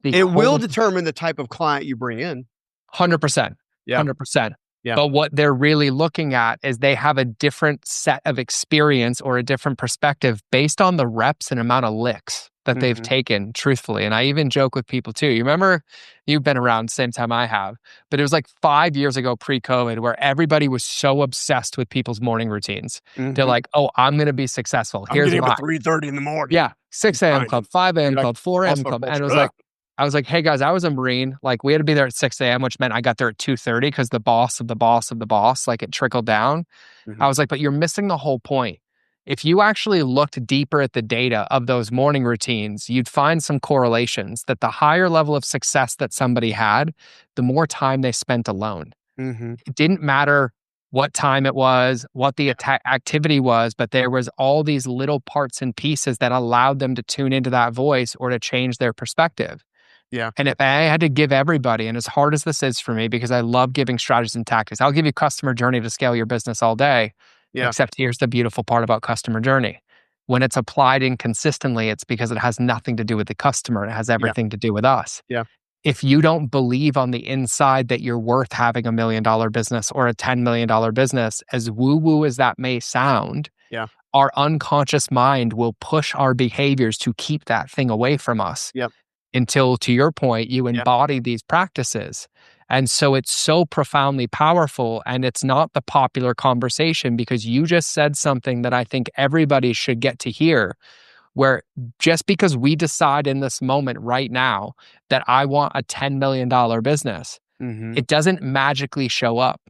It will determine the type of client you bring in. 100%. Yeah. 100%. Yeah. But what they're really looking at is they have a different set of experience or a different perspective based on the reps and amount of licks that they've Mhm. taken, truthfully. And I even joke with people too. You remember, you've been around the same time I have, but it was like 5 years ago pre-COVID where everybody was so obsessed with people's morning routines. They're Mhm. like, oh, I'm going to be successful. I'm Here's getting up why. at 3:30 in the morning. Yeah, 6 a.m. Grinding. club, 5 a.m. You're like, club, 4 a.m. hustle club. And culture. I was like, hey guys, I was a Marine. Like we had to be there at 6 a.m., which meant I got there at 2:30 because the boss of the boss of the boss, like it trickled down. Mhm. I was like, but you're missing the whole point. If you actually looked deeper at the data of those morning routines, you'd find some correlations that the higher level of success that somebody had, the more time they spent alone. Mhm. It didn't matter what time it was, what the activity was, but there was all these little parts and pieces that allowed them to tune into that voice or to change their perspective. Yeah. And if I had to give everybody, and as hard as this is for me, because I love giving strategies and tactics, I'll give you customer journey to scale your business all day. Yeah. Except here's the beautiful part about customer journey. When it's applied inconsistently, it's because it has nothing to do with the customer. It has Yeah. everything to do with us. Yeah. If you don't believe on the inside that you're worth having $1 million business or a $10 million business, as woo-woo as that may sound, Yeah. our unconscious mind will push our behaviors to keep that thing away from us. Yep. Until, to your point, you Yep. embody these practices. And so it's so profoundly powerful, and it's not the popular conversation because you just said something that I think everybody should get to hear, where just because we decide in this moment right now that I want a $10 million business, Mhm. it doesn't magically show up.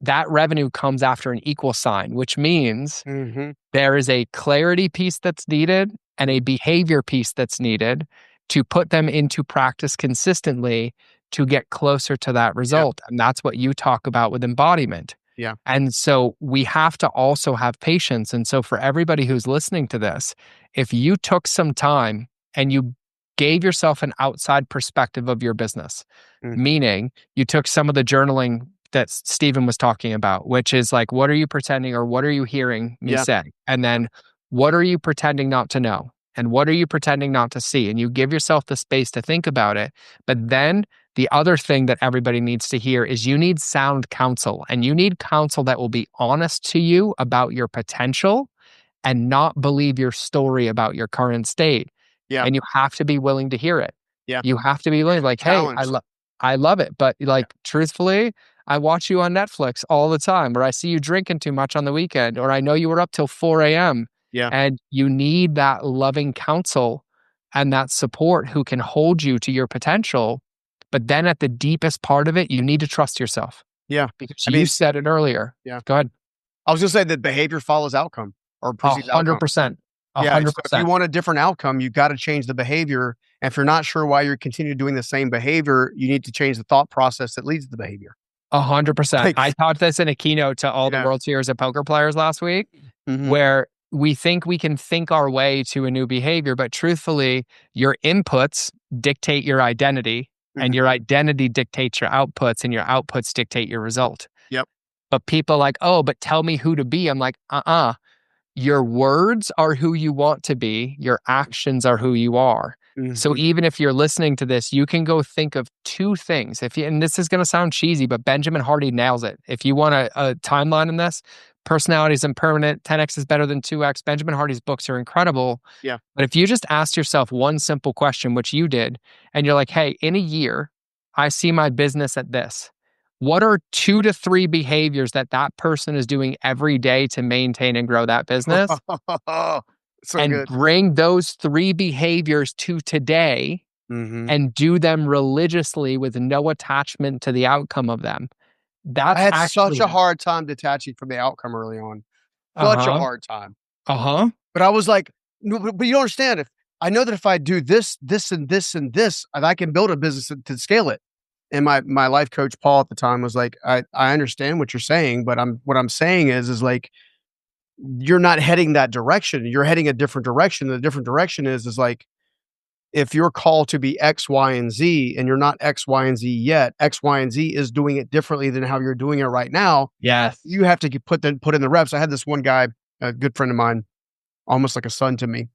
That revenue comes after an equal sign, which means Mhm. there is a clarity piece that's needed and a Mhm. behavior piece that's needed to put them into practice consistently to get closer to that result. And that's what you talk about with embodiment. Yeah. And so we have to also have patience. And so for everybody who's listening to this, if you took some time and you gave yourself an outside perspective of your business, Mhm. meaning you took some of the journaling that Stephen was talking about, which is like, what are you pretending or what are you hearing me Yeah. say? And then what are you pretending not to know? And what are you pretending not to see? And you give yourself the space to think about it. But then the other thing that everybody needs to hear is you need sound counsel, and you need counsel that will be honest to you about your potential and not believe your story about your current state. Yeah. And you have to be willing to hear it. Yeah. You have to be willing, like, hey, Challenge. I love it. But like, truthfully, I watch you on Netflix all the time, or I see you drinking too much on the weekend, or I know you were up till 4 a.m. Yeah. And you need that loving counsel and that support who can hold you to your potential. But then at the deepest part of it, you need to trust yourself Yeah. because I you mean, said it earlier. yeah. Go ahead. I was gonna say that behavior follows outcome or perceived outcome. 100%. Yeah. So if you 100%. want a different outcome, you got to change the behavior. And if you're not sure why you're continuing doing the same behavior, you need to change the thought process that leads to the behavior. 100%. Like, I taught this in a keynote to all the yeah. World Series of Poker players last week, Mhm. where we think we can think our way to a new behavior, but truthfully, your inputs dictate your identity, and Mhm. your identity dictates your outputs, and your outputs dictate your result. Yep. But people are like, oh, but tell me who to be. I'm like, your words are who you want to be. Your actions are who you are. So Mhm. even if you're listening to this, you can go think of two things. If you, and this is going to sound cheesy, but Benjamin Hardy nails it. If you want a timeline in this, personality is impermanent. 10x is better than 2x. Benjamin Hardy's books are incredible. Yeah. But if you just ask yourself one simple question, which you did, and you're like, hey, in a year, I see my business at this. What are 2 to 3 behaviors that that person is doing every day to maintain and grow that business? So And good. bring those 3 behaviors to today Mhm. and do them religiously with no attachment to the outcome of them. I That's had such a actually, hard time detaching from the outcome early on. Such a uh-huh, hard time. uh-huh. But I was like, "No, but you don't understand. If I know that if I do this, this, and this, and this, I can build a business to scale it." And my life coach, Paul, at the time was like, I understand what you're saying, but what I'm saying is like, you're not heading that direction. You're heading a different direction. The different direction is like, if you're called to be X, Y, and Z, and you're not X, Y, and Z yet, X, Y, and Z is doing it differently than how you're doing it right now. Yes. You have to put in the reps. I had this one guy, a good friend of mine, almost like a son to me.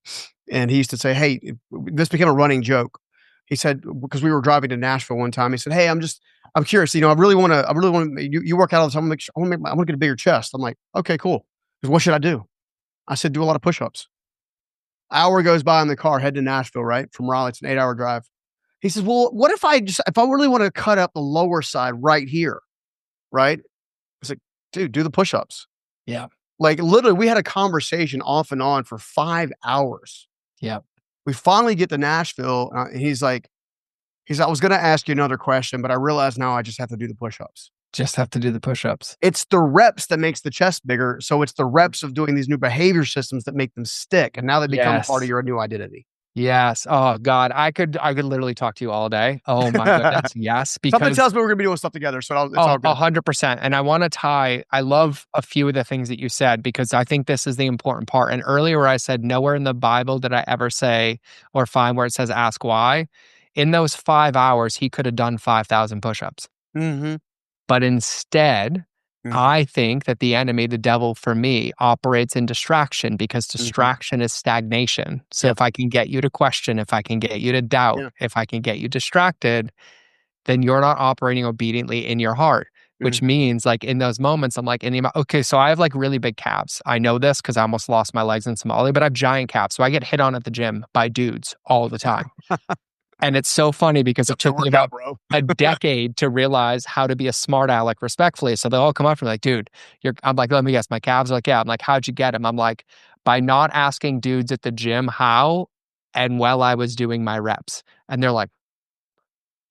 And he used to say, "Hey," this became a running joke. He said, because we were driving to Nashville one time, he said, "Hey, I'm curious. I really want to, you work out all the time. I want to get a bigger chest." I'm like, "Okay, cool." He goes, "What should I do?" I said, "Do a lot of push-ups." Hour goes by in the car, head to Nashville, right? From Raleigh. It's an 8-hour drive. He says, "Well, what if I really want to cut up the lower side right here, right?" I was like, "Dude, do the push-ups." Yeah. Like, literally, we had a conversation off and on for 5 hours. Yeah. We finally get to Nashville, and I was gonna ask you another question, but I realize now I just have to do the push-ups. Just have to do the push-ups. It's the reps that makes the chest bigger, so it's the reps of doing these new behavior systems that make them stick, and now they become part of Yes. your new identity. Yes. Oh God. I could literally talk to you all day. Oh my goodness. Yes. Something Because tells me we're gonna be doing stuff together, so it's oh, all good. 100%. And I want to I love a few of the things that you said because I think this is the important part. And earlier where I said nowhere in the Bible did I ever say or find where it says ask why. In those 5 hours, he could have done 5,000 push-ups. Mhm, But instead, mhm, I think that the enemy, the devil for me, operates in distraction because mhm. distraction is stagnation. So Yep, if I can get you to question, if I can get you to doubt, yeah, if I can get you distracted, then you're not operating obediently in your heart. Which mhm. means, like in those moments, I'm like, okay, so I have like really big calves. I know this because I almost lost my legs in Somalia, but I have giant calves. So I get hit on at the gym by dudes all the time. And it's so funny because it Up to took me work out, about bro. a decade to realize how to be a smart aleck respectfully. So they all come up to me like, dude, I'm like, let me guess, my calves are like, yeah. I'm like, how'd you get them? I'm like, by not asking dudes at the gym how and while I was doing my reps. And they're like,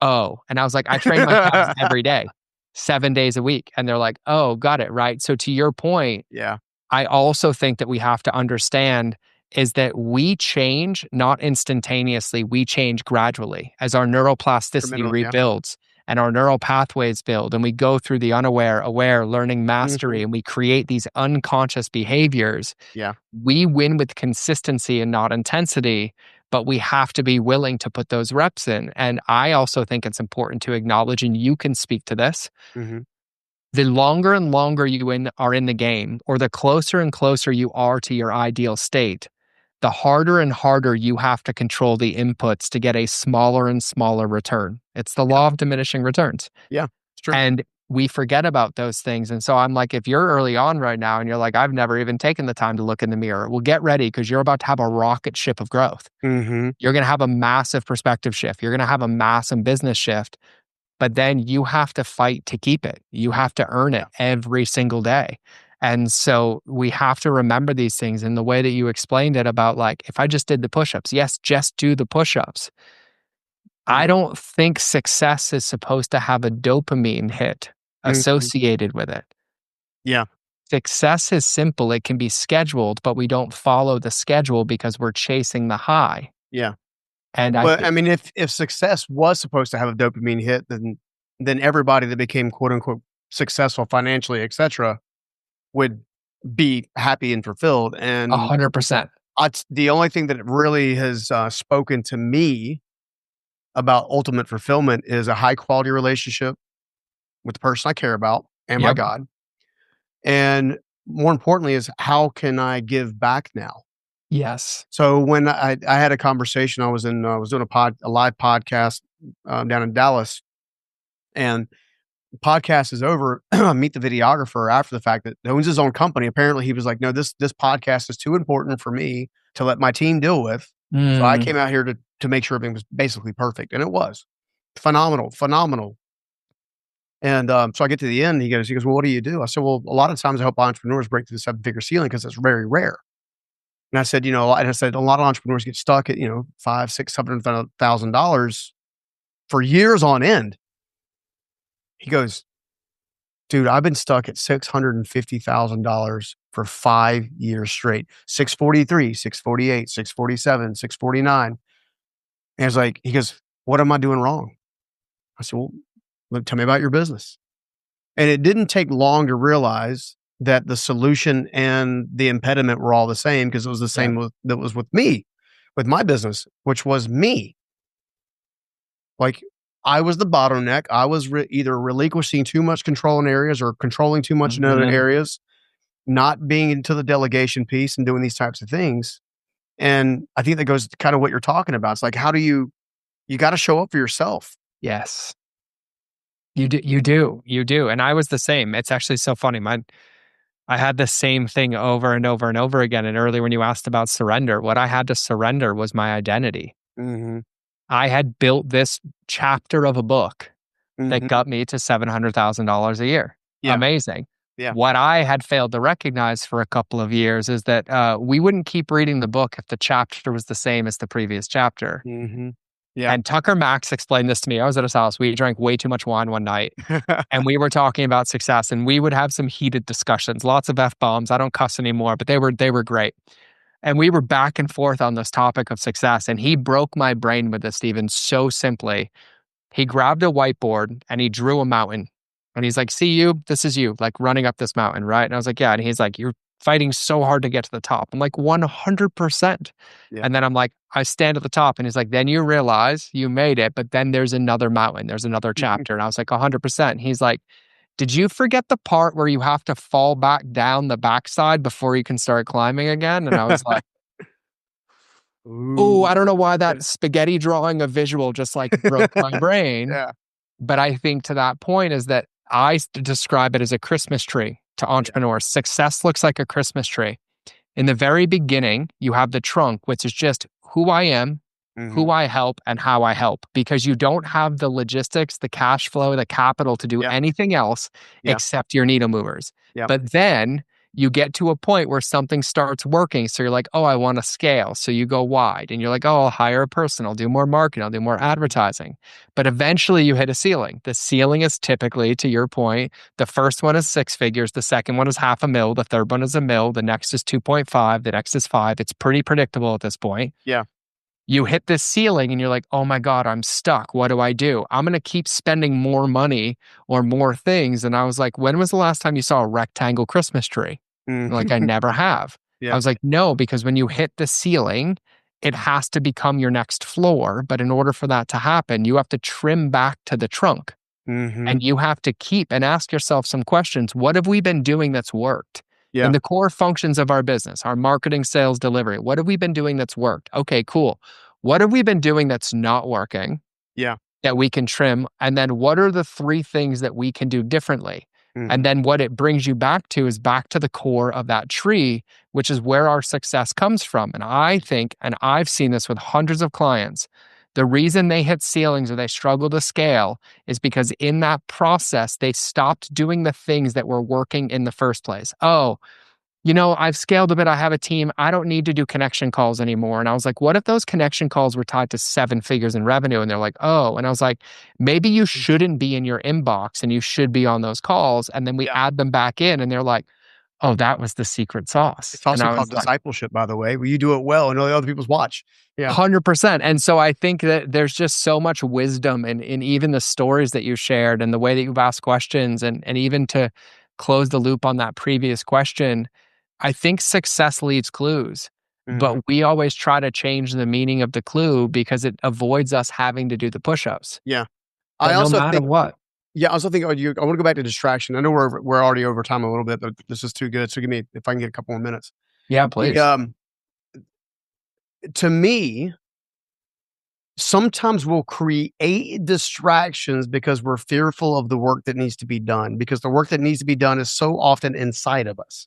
oh. And I was like, I train my calves every day, 7 days a week. And they're like, oh, got it. Right. So to your point, Yeah, I also think that we have to understand is that we change not instantaneously, we change gradually as our neuroplasticity incremental, yeah. rebuilds and our neural pathways build and we go through the unaware, aware, learning Mhm, mastery, and we create these unconscious behaviors. yeah, We win with consistency and not intensity, but we have to be willing to put those reps in. And I also think it's important to acknowledge, and you can speak to this, mhm, the longer and longer are in the game, or the closer and closer you are to your ideal state, the harder and harder you have to control the inputs to get a smaller and smaller return. It's the yeah, law of diminishing returns. yeah, it's true. And we forget about those things. And so I'm like, if you're early on right now and you're like, I've never even taken the time to look in the mirror, well, get ready because you're about to have a rocket ship of growth. Mhm, You're going to have a massive perspective shift. You're going to have a massive business shift, but then you have to fight to keep it. You have to earn it yeah, every single day. And so we have to remember these things in the way that you explained it about like, if I just did the push ups, yes, just do the push ups. yeah, I don't think success is supposed to have a dopamine hit mhm, associated with it. yeah, Success is simple, it can be scheduled, but we don't follow the schedule because we're chasing the high. yeah. And I Well, think I mean, if success was supposed to have a dopamine hit, then everybody that became quote unquote successful financially, etc., would be happy and fulfilled. And 100%. the only thing that really has spoken to me about ultimate fulfillment is a high quality relationship with the person I care about and my Yep. God. And more importantly, is how can I give back now? Yes. So when I had a conversation, I was doing a live podcast down in Dallas, and the podcast is over. I meet the videographer after the fact that owns his own company. Apparently, he was like, "No, this podcast is too important for me to let my team deal with." So I Mm. came out here to make sure everything was basically perfect, and it was phenomenal, phenomenal. And so I get to the end. He goes, "Well, what do you do?" I said, "Well, a lot of times I help entrepreneurs break through the 7-figure ceiling because it's very rare." And I said, a lot of entrepreneurs get stuck at, five, six, $700,000 for years on end. He goes, Dude, I've been stuck at $650,000 for 5 years straight. 643, 648, 647, 649. And it's like, he goes, "What am I doing wrong?" I said, "Well, tell me about your business." And it didn't take long to realize that the solution and the impediment were all the same, because it was the Yeah. same that was with me, with my business, which was me. Like, I was the bottleneck. I was either relinquishing too much control in areas or controlling too much in other Mhm. areas, not being into the delegation piece and doing these types of things. And I think that goes to kind of what you're talking about. It's like, how do you got to show up for yourself. Yes. You do, and I was the same. It's actually so funny. I had the same thing over and over and over again, and earlier when you asked about surrender, what I had to surrender was my identity. Mhm. I had built this chapter of a book that Mhm. got me to $700,000 a year. Yeah. Amazing. Yeah. What I had failed to recognize for a couple of years is that, we wouldn't keep reading the book if the chapter was the same as the previous chapter. Mhm. Yeah. And Tucker Max explained this to me. I was at his house. We drank way too much wine one night, and we were talking about success, and we would have some heated discussions, lots of F-bombs. I don't cuss anymore, but they were great. And we were back and forth on this topic of success, and he broke my brain with this, Stephen, so simply. He grabbed a whiteboard and he drew a mountain. And he's like, "See you, this is you, like running up this mountain, right?" And I was like, "Yeah." And he's like, "You're fighting so hard to get to the top." I'm like, 100%. Yeah. And then I'm like, I stand at the top, and he's like, "Then you realize you made it, but then there's another mountain, there's another chapter." And I was like, 100%. And he's like, "Did you forget the part where you have to fall back down the backside before you can start climbing again?" And I was like, "Oh, Ooh. I don't know why Yeah. that spaghetti drawing a visual just like broke my brain." Yeah. But I think to that point is that describe it as a Christmas tree to Yeah. entrepreneurs. Success looks like a Christmas tree. In the very beginning, you have the trunk, which is just who I am, who Mhm. I help, and how I help, because you don't have the logistics, the cash flow, the capital to do Yeah. anything else Yeah. except your needle movers. Yeah. But then you get to a point where something starts working. So you're like, "Oh, I want to scale." So you go wide and you're like, "Oh, I'll hire a person. I'll do more marketing. I'll do more advertising." But eventually you hit a ceiling. The ceiling is typically, to your point, the first one is six figures. The second one is half a mil. The third one is a mil. The next is 2.5. The next is five. It's pretty predictable at this point. Yeah. You hit this ceiling and you're like, "Oh my God, I'm stuck. What do I do? I'm going to keep spending more money or more things." And I was like, "When was the last time you saw a rectangle Christmas tree?" Mhm. Like, "I never have." I Yeah. was like, "No, because when you hit the ceiling, it has to become your next floor. But in order for that to happen, you have to trim back to the trunk. Mhm. And you have to keep and ask yourself some questions. What have we been doing that's worked? In Yeah. the core functions of our business, our marketing, sales, delivery, what have we been doing that's worked? Okay, cool. What have we been doing that's not working Yeah. that we can trim? And then what are the three things that we can do differently?" And Mhm. then what it brings you back to is back to the core of that tree, which is where our success comes from. And I think, and I've seen this with hundreds of clients, the reason they hit ceilings or they struggle to scale is because in that process, they stopped doing the things that were working in the first place. "Oh, I've scaled a bit. I have a team. I don't need to do connection calls anymore." And I was like, "What if those connection calls were tied to seven figures in revenue?" And they're like, "Oh." And I was like, "Maybe you shouldn't be in your inbox and you should be on those calls." And then we Yeah. add them back in and they're like, "Oh, that was the secret sauce." It's And also I called was like, discipleship, by the way, where you do it well and other people's watch. Yeah. 100%. And so I think that there's just so much wisdom in even the stories that you shared and the way that you've asked questions. And even to close the loop on that previous question, I think success leaves clues, Mhm. but we always try to change the meaning of the clue because it avoids us having to do the push-ups. Yeah. I But no also matter think what. Yeah, I also think, I wanna go back to distraction. I know we're already over time a little bit, but this is too good, so give me if I can get a couple more minutes. Yeah, The, please. to me, sometimes we'll create distractions because we're fearful of the work that needs to be done, because the work that needs to be done is so often inside of us.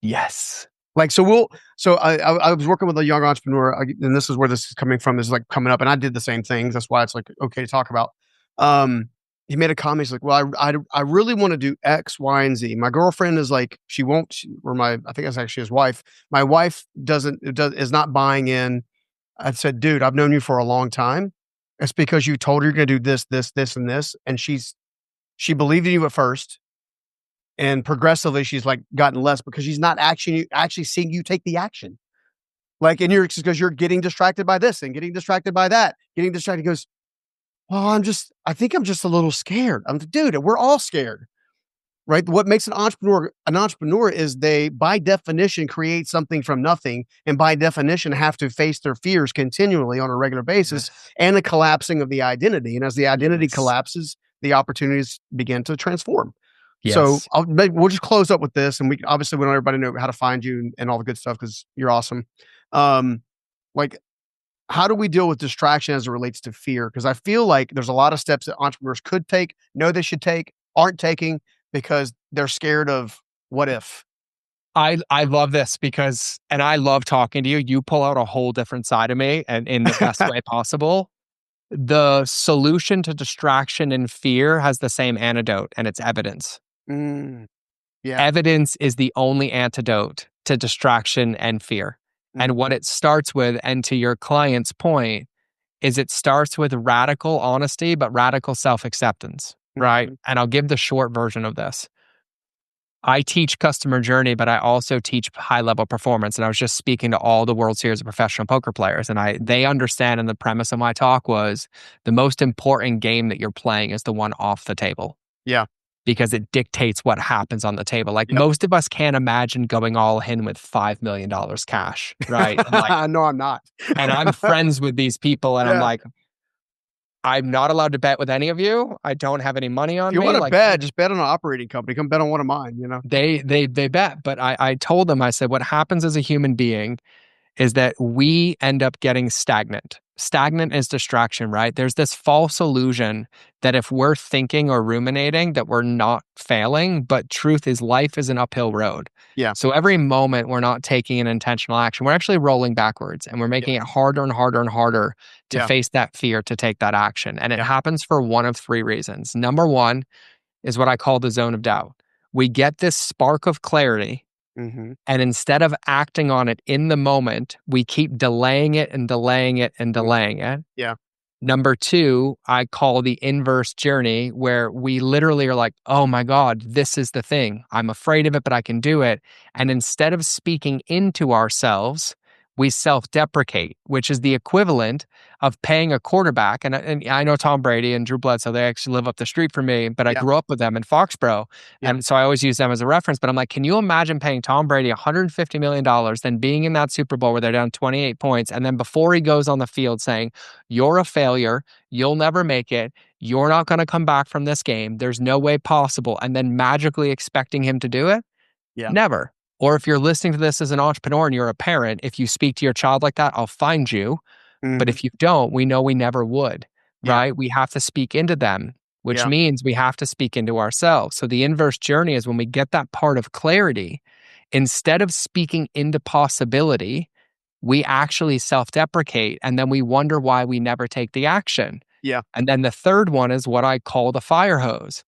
Yes. Like, I was working with a young entrepreneur, and this is where this is coming from, this is, like, coming up, and I did the same things, that's why it's, like, okay to talk about. Um, he made a comment, he's like, "Well, I really wanna do X, Y, and Z." My girlfriend is like, she won't or I think that's actually his wife. My wife is not buying in. I said, "Dude, I've known you for a long time. It's because you told her you're gonna do this, this, this, and this, and she believed in you at first, And progressively, she's like gotten less because she's not actually seeing you take the action. Like, and you're because you're getting distracted by this and getting distracted by that, getting distracted. Goes, well, I think I'm just a little scared. I'm dude, we're all scared, right? What makes an entrepreneur is they, by definition, create something from nothing, and by definition, have to face their fears continually on a regular basis, Yes. and the collapsing of the identity. And as the identity Yes. collapses, the opportunities begin to transform. So Yes. we'll just close up with this, and we obviously want everybody to know how to find you and all the good stuff because you're awesome. Um, like, how do we deal with distraction as it relates to fear? Because I feel like there's a lot of steps that entrepreneurs could take, know they should take, aren't taking because they're scared of what if. I love this because, and I love talking to you. You pull out a whole different side of me, and in the best way possible. The solution to distraction and fear has the same antidote, and it's evidence. Mm, yeah. Evidence is the only antidote to distraction and fear. And what Mhm. it starts with, and to your client's point, is it starts with radical honesty, but radical self acceptance, right? Mhm. And I'll give the short version of this. I teach customer journey, but I also teach high level performance. And I was just speaking to all the World Series of professional poker players, and they understand. And the premise of my talk was the most important game that you're playing is the one off the table Yeah. because it dictates what happens on the table. Like Yep. most of us can't imagine going all in with $5 million cash, right? And like, No, I'm not. and I'm friends with these people, and I'm Yeah. like, I'm not allowed to bet with any of you. I don't have any money If on you me. want to Like bet, just bet on an operating company. Come bet on one of mine, you know? they bet, but I told them, I said, what happens as a human being is that we end up getting stagnant. Stagnant is distraction, right? There's this false illusion that if we're thinking or ruminating, that we're not failing, but truth is life is an uphill road. Yeah. So every moment we're not taking an intentional action, we're actually rolling backwards, and we're Yeah. making it harder and harder and harder to Yeah. face that fear, to take that action. And it Yeah. happens for one of three reasons. Number one is what I call the zone of doubt. We get this spark of clarity, Mhm. and instead of acting on it in the moment, we keep delaying it and delaying it and Mm. delaying it. Yeah. Number two, I call the inverse journey, where we literally are like, oh my God, this is the thing. I'm afraid of it, but I can do it. And instead of speaking into ourselves, we self deprecate, which is the equivalent of paying a quarterback. And I know Tom Brady and Drew Bledsoe, they actually live up the street from me, but I Yeah. grew up with them in Foxborough. Yeah. And so I always use them as a reference. But I'm like, can you imagine paying Tom Brady $150 million, then being in that Super Bowl where they're down 28 points, and then before he goes on the field saying, you're a failure. You'll never make it. You're not going to come back from this game. There's no way possible. And then magically expecting him to do it? Yeah. Never. Or if you're listening to this as an entrepreneur and you're a parent, if you speak to your child like that, I'll find you. But Mhm. if you don't, we know we never would, Yeah. right? We have to speak into them, which Yeah. means we have to speak into ourselves. So the inverse journey is when we get that part of clarity, instead of speaking into possibility, we actually self deprecate, and then we wonder why we never take the action. Yeah. And then the third one is what I call the fire hose,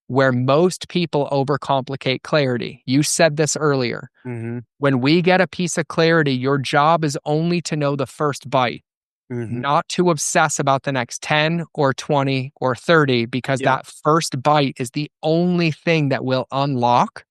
where most people overcomplicate clarity. You said this earlier. Mhm. When we get a piece of clarity, your job is only to know the first bite, Mhm. not to obsess about the next 10 or 20 or 30, because Yeah. that first bite is the only thing that will unlock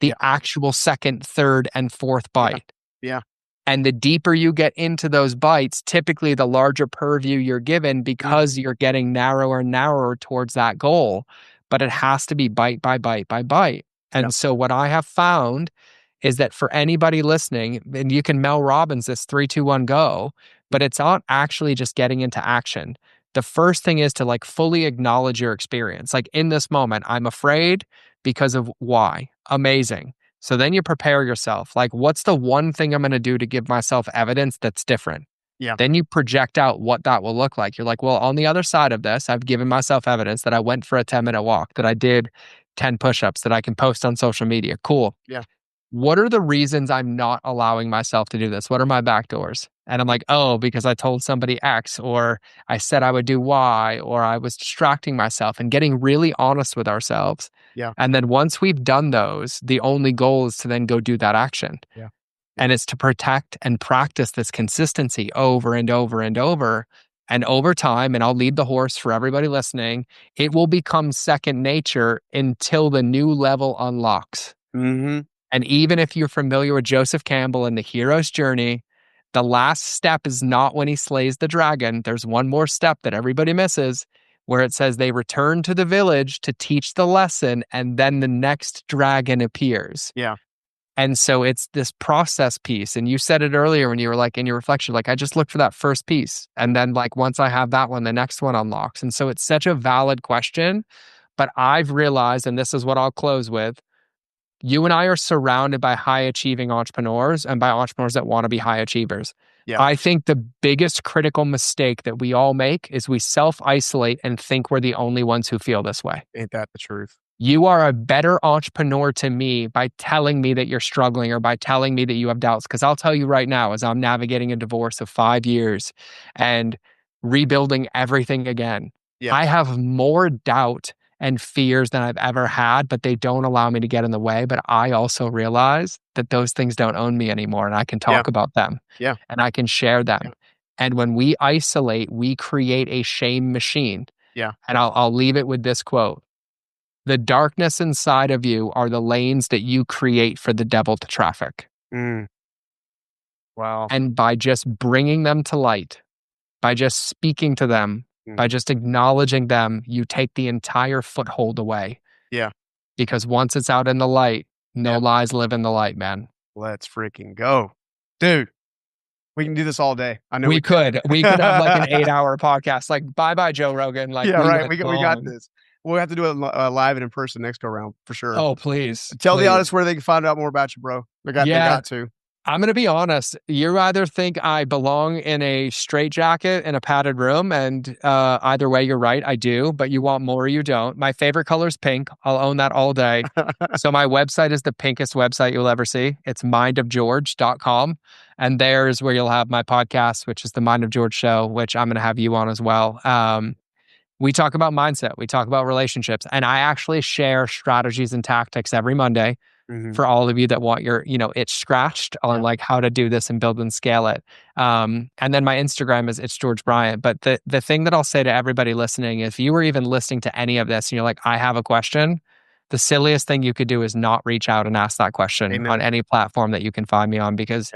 the Yeah. actual second, third, and fourth Yeah. bite. Yeah. And the deeper you get into those bites, typically the larger purview you're given because Mhm. you're getting narrower and narrower towards that goal. But it has to be bite by bite by bite. Yeah. And so what I have found is that for anybody listening, and you can Mel Robbins this 3, 2, 1, go, but it's not actually just getting into action. The first thing is to like fully acknowledge your experience. Like in this moment, I'm afraid because of why. Amazing. So then you prepare yourself. Like, what's the one thing I'm going to do to give myself evidence that's different? Yeah. Then you project out what that will look like. You're like, well, on the other side of this, I've given myself evidence that I went for a 10-minute walk, that I did 10 push-ups, that I can post on social media. Cool. Yeah. What are the reasons I'm not allowing myself to do this? What are my back doors? And I'm like, oh, because I told somebody X, or I said I would do Y, or I was distracting myself, and getting really honest with ourselves. Yeah. And then once we've done those, the only goal is to then go do that action. Yeah. And it's to protect and practice this consistency over and over and over. And over time, and I'll lead the horse for everybody listening, it will become second nature until the new level unlocks. Mm-hmm. And even if you're familiar with Joseph Campbell and the hero's journey, the last step is not when he slays the dragon. There's one more step that everybody misses, where it says they return to the village to teach the lesson, and then the next dragon appears. Yeah. And so it's this process piece. And you said it earlier when you were like in your reflection, like, I just look for that first piece. And then like, once I have that one, the next one unlocks. And so it's such a valid question, but I've realized, and this is what I'll close with, you and I are surrounded by high achieving entrepreneurs and by entrepreneurs that want to be high achievers. Yeah. I think the biggest critical mistake that we all make is we self-isolate and think we're the only ones who feel this way. Ain't that the truth? You are a better entrepreneur to me by telling me that you're struggling or by telling me that you have doubts. Because I'll tell you right now, as I'm navigating a divorce of 5 years and rebuilding everything again, Yeah. I have more doubt and fears than I've ever had, but they don't allow me to get in the way. But I also realize that those things don't own me anymore, and I can talk about them. Yeah. And I can share them. Yeah. And when we isolate, we create a shame machine. Yeah. And I'll leave it with this quote. The darkness inside of you are the lanes that you create for the devil to traffic. Mm. Wow. And by just bringing them to light, by just speaking to them, by just acknowledging them, you take the entire foothold away. Yeah. Because once it's out in the light, no lies live in the light, man. Let's freaking go. Dude, we can do this all day. I know we could. We could have like an 8-hour podcast. Like, bye-bye, Joe Rogan. Like, yeah, right. We got this. We'll have to do it live and in person next go around for sure. Oh, please. Tell the audience where they can find out more about you, bro. They got to. I'm going to be honest. You either think I belong in a straitjacket in a padded room, and either way, you're right. I do, but you want more or you don't. My favorite color is pink. I'll own that all day. So my website is the pinkest website you'll ever see. It's mindofgeorge.com. And there's where you'll have my podcast, which is the Mind of George Show, which I'm going to have you on as well. We talk about mindset. We talk about relationships. And I actually share strategies and tactics every Monday for all of you that want your, itch scratched on like how to do this and build and scale it. And then my Instagram is it's George Bryant. But the thing that I'll say to everybody listening, if you were even listening to any of this and you're like, I have a question, the silliest thing you could do is not reach out and ask that question on any platform that you can find me on, because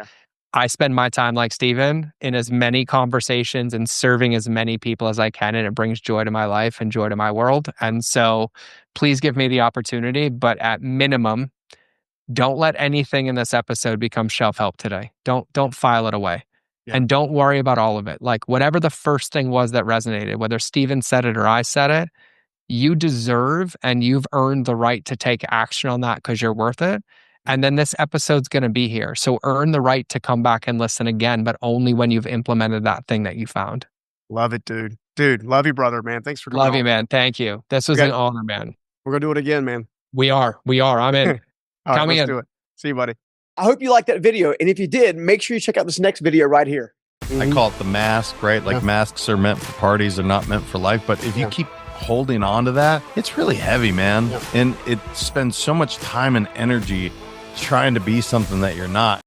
I spend my time like Stephen in as many conversations and serving as many people as I can, and it brings joy to my life and joy to my world. And so please give me the opportunity, but at minimum, don't let anything in this episode become shelf help today. Don't file it away. And don't worry about all of it. Like whatever the first thing was that resonated, whether Stephen said it or I said it, you deserve and you've earned the right to take action on that because you're worth it. And then this episode's going to be here. So earn the right to come back and listen again, but only when you've implemented that thing that you found. Love it, dude. Dude, love you, brother, man. Thanks for coming Love you, man. Thank you. This was an honor, man. We're going to do it again, man. We are. I'm in. All right, let's do it. See you, buddy. I hope you liked that video. And if you did, make sure you check out this next video right here. I call it the mask, right? Like masks are meant for parties, they're not meant for life. But if you keep holding on to that, it's really heavy, man. And it spends so much time and energy trying to be something that you're not.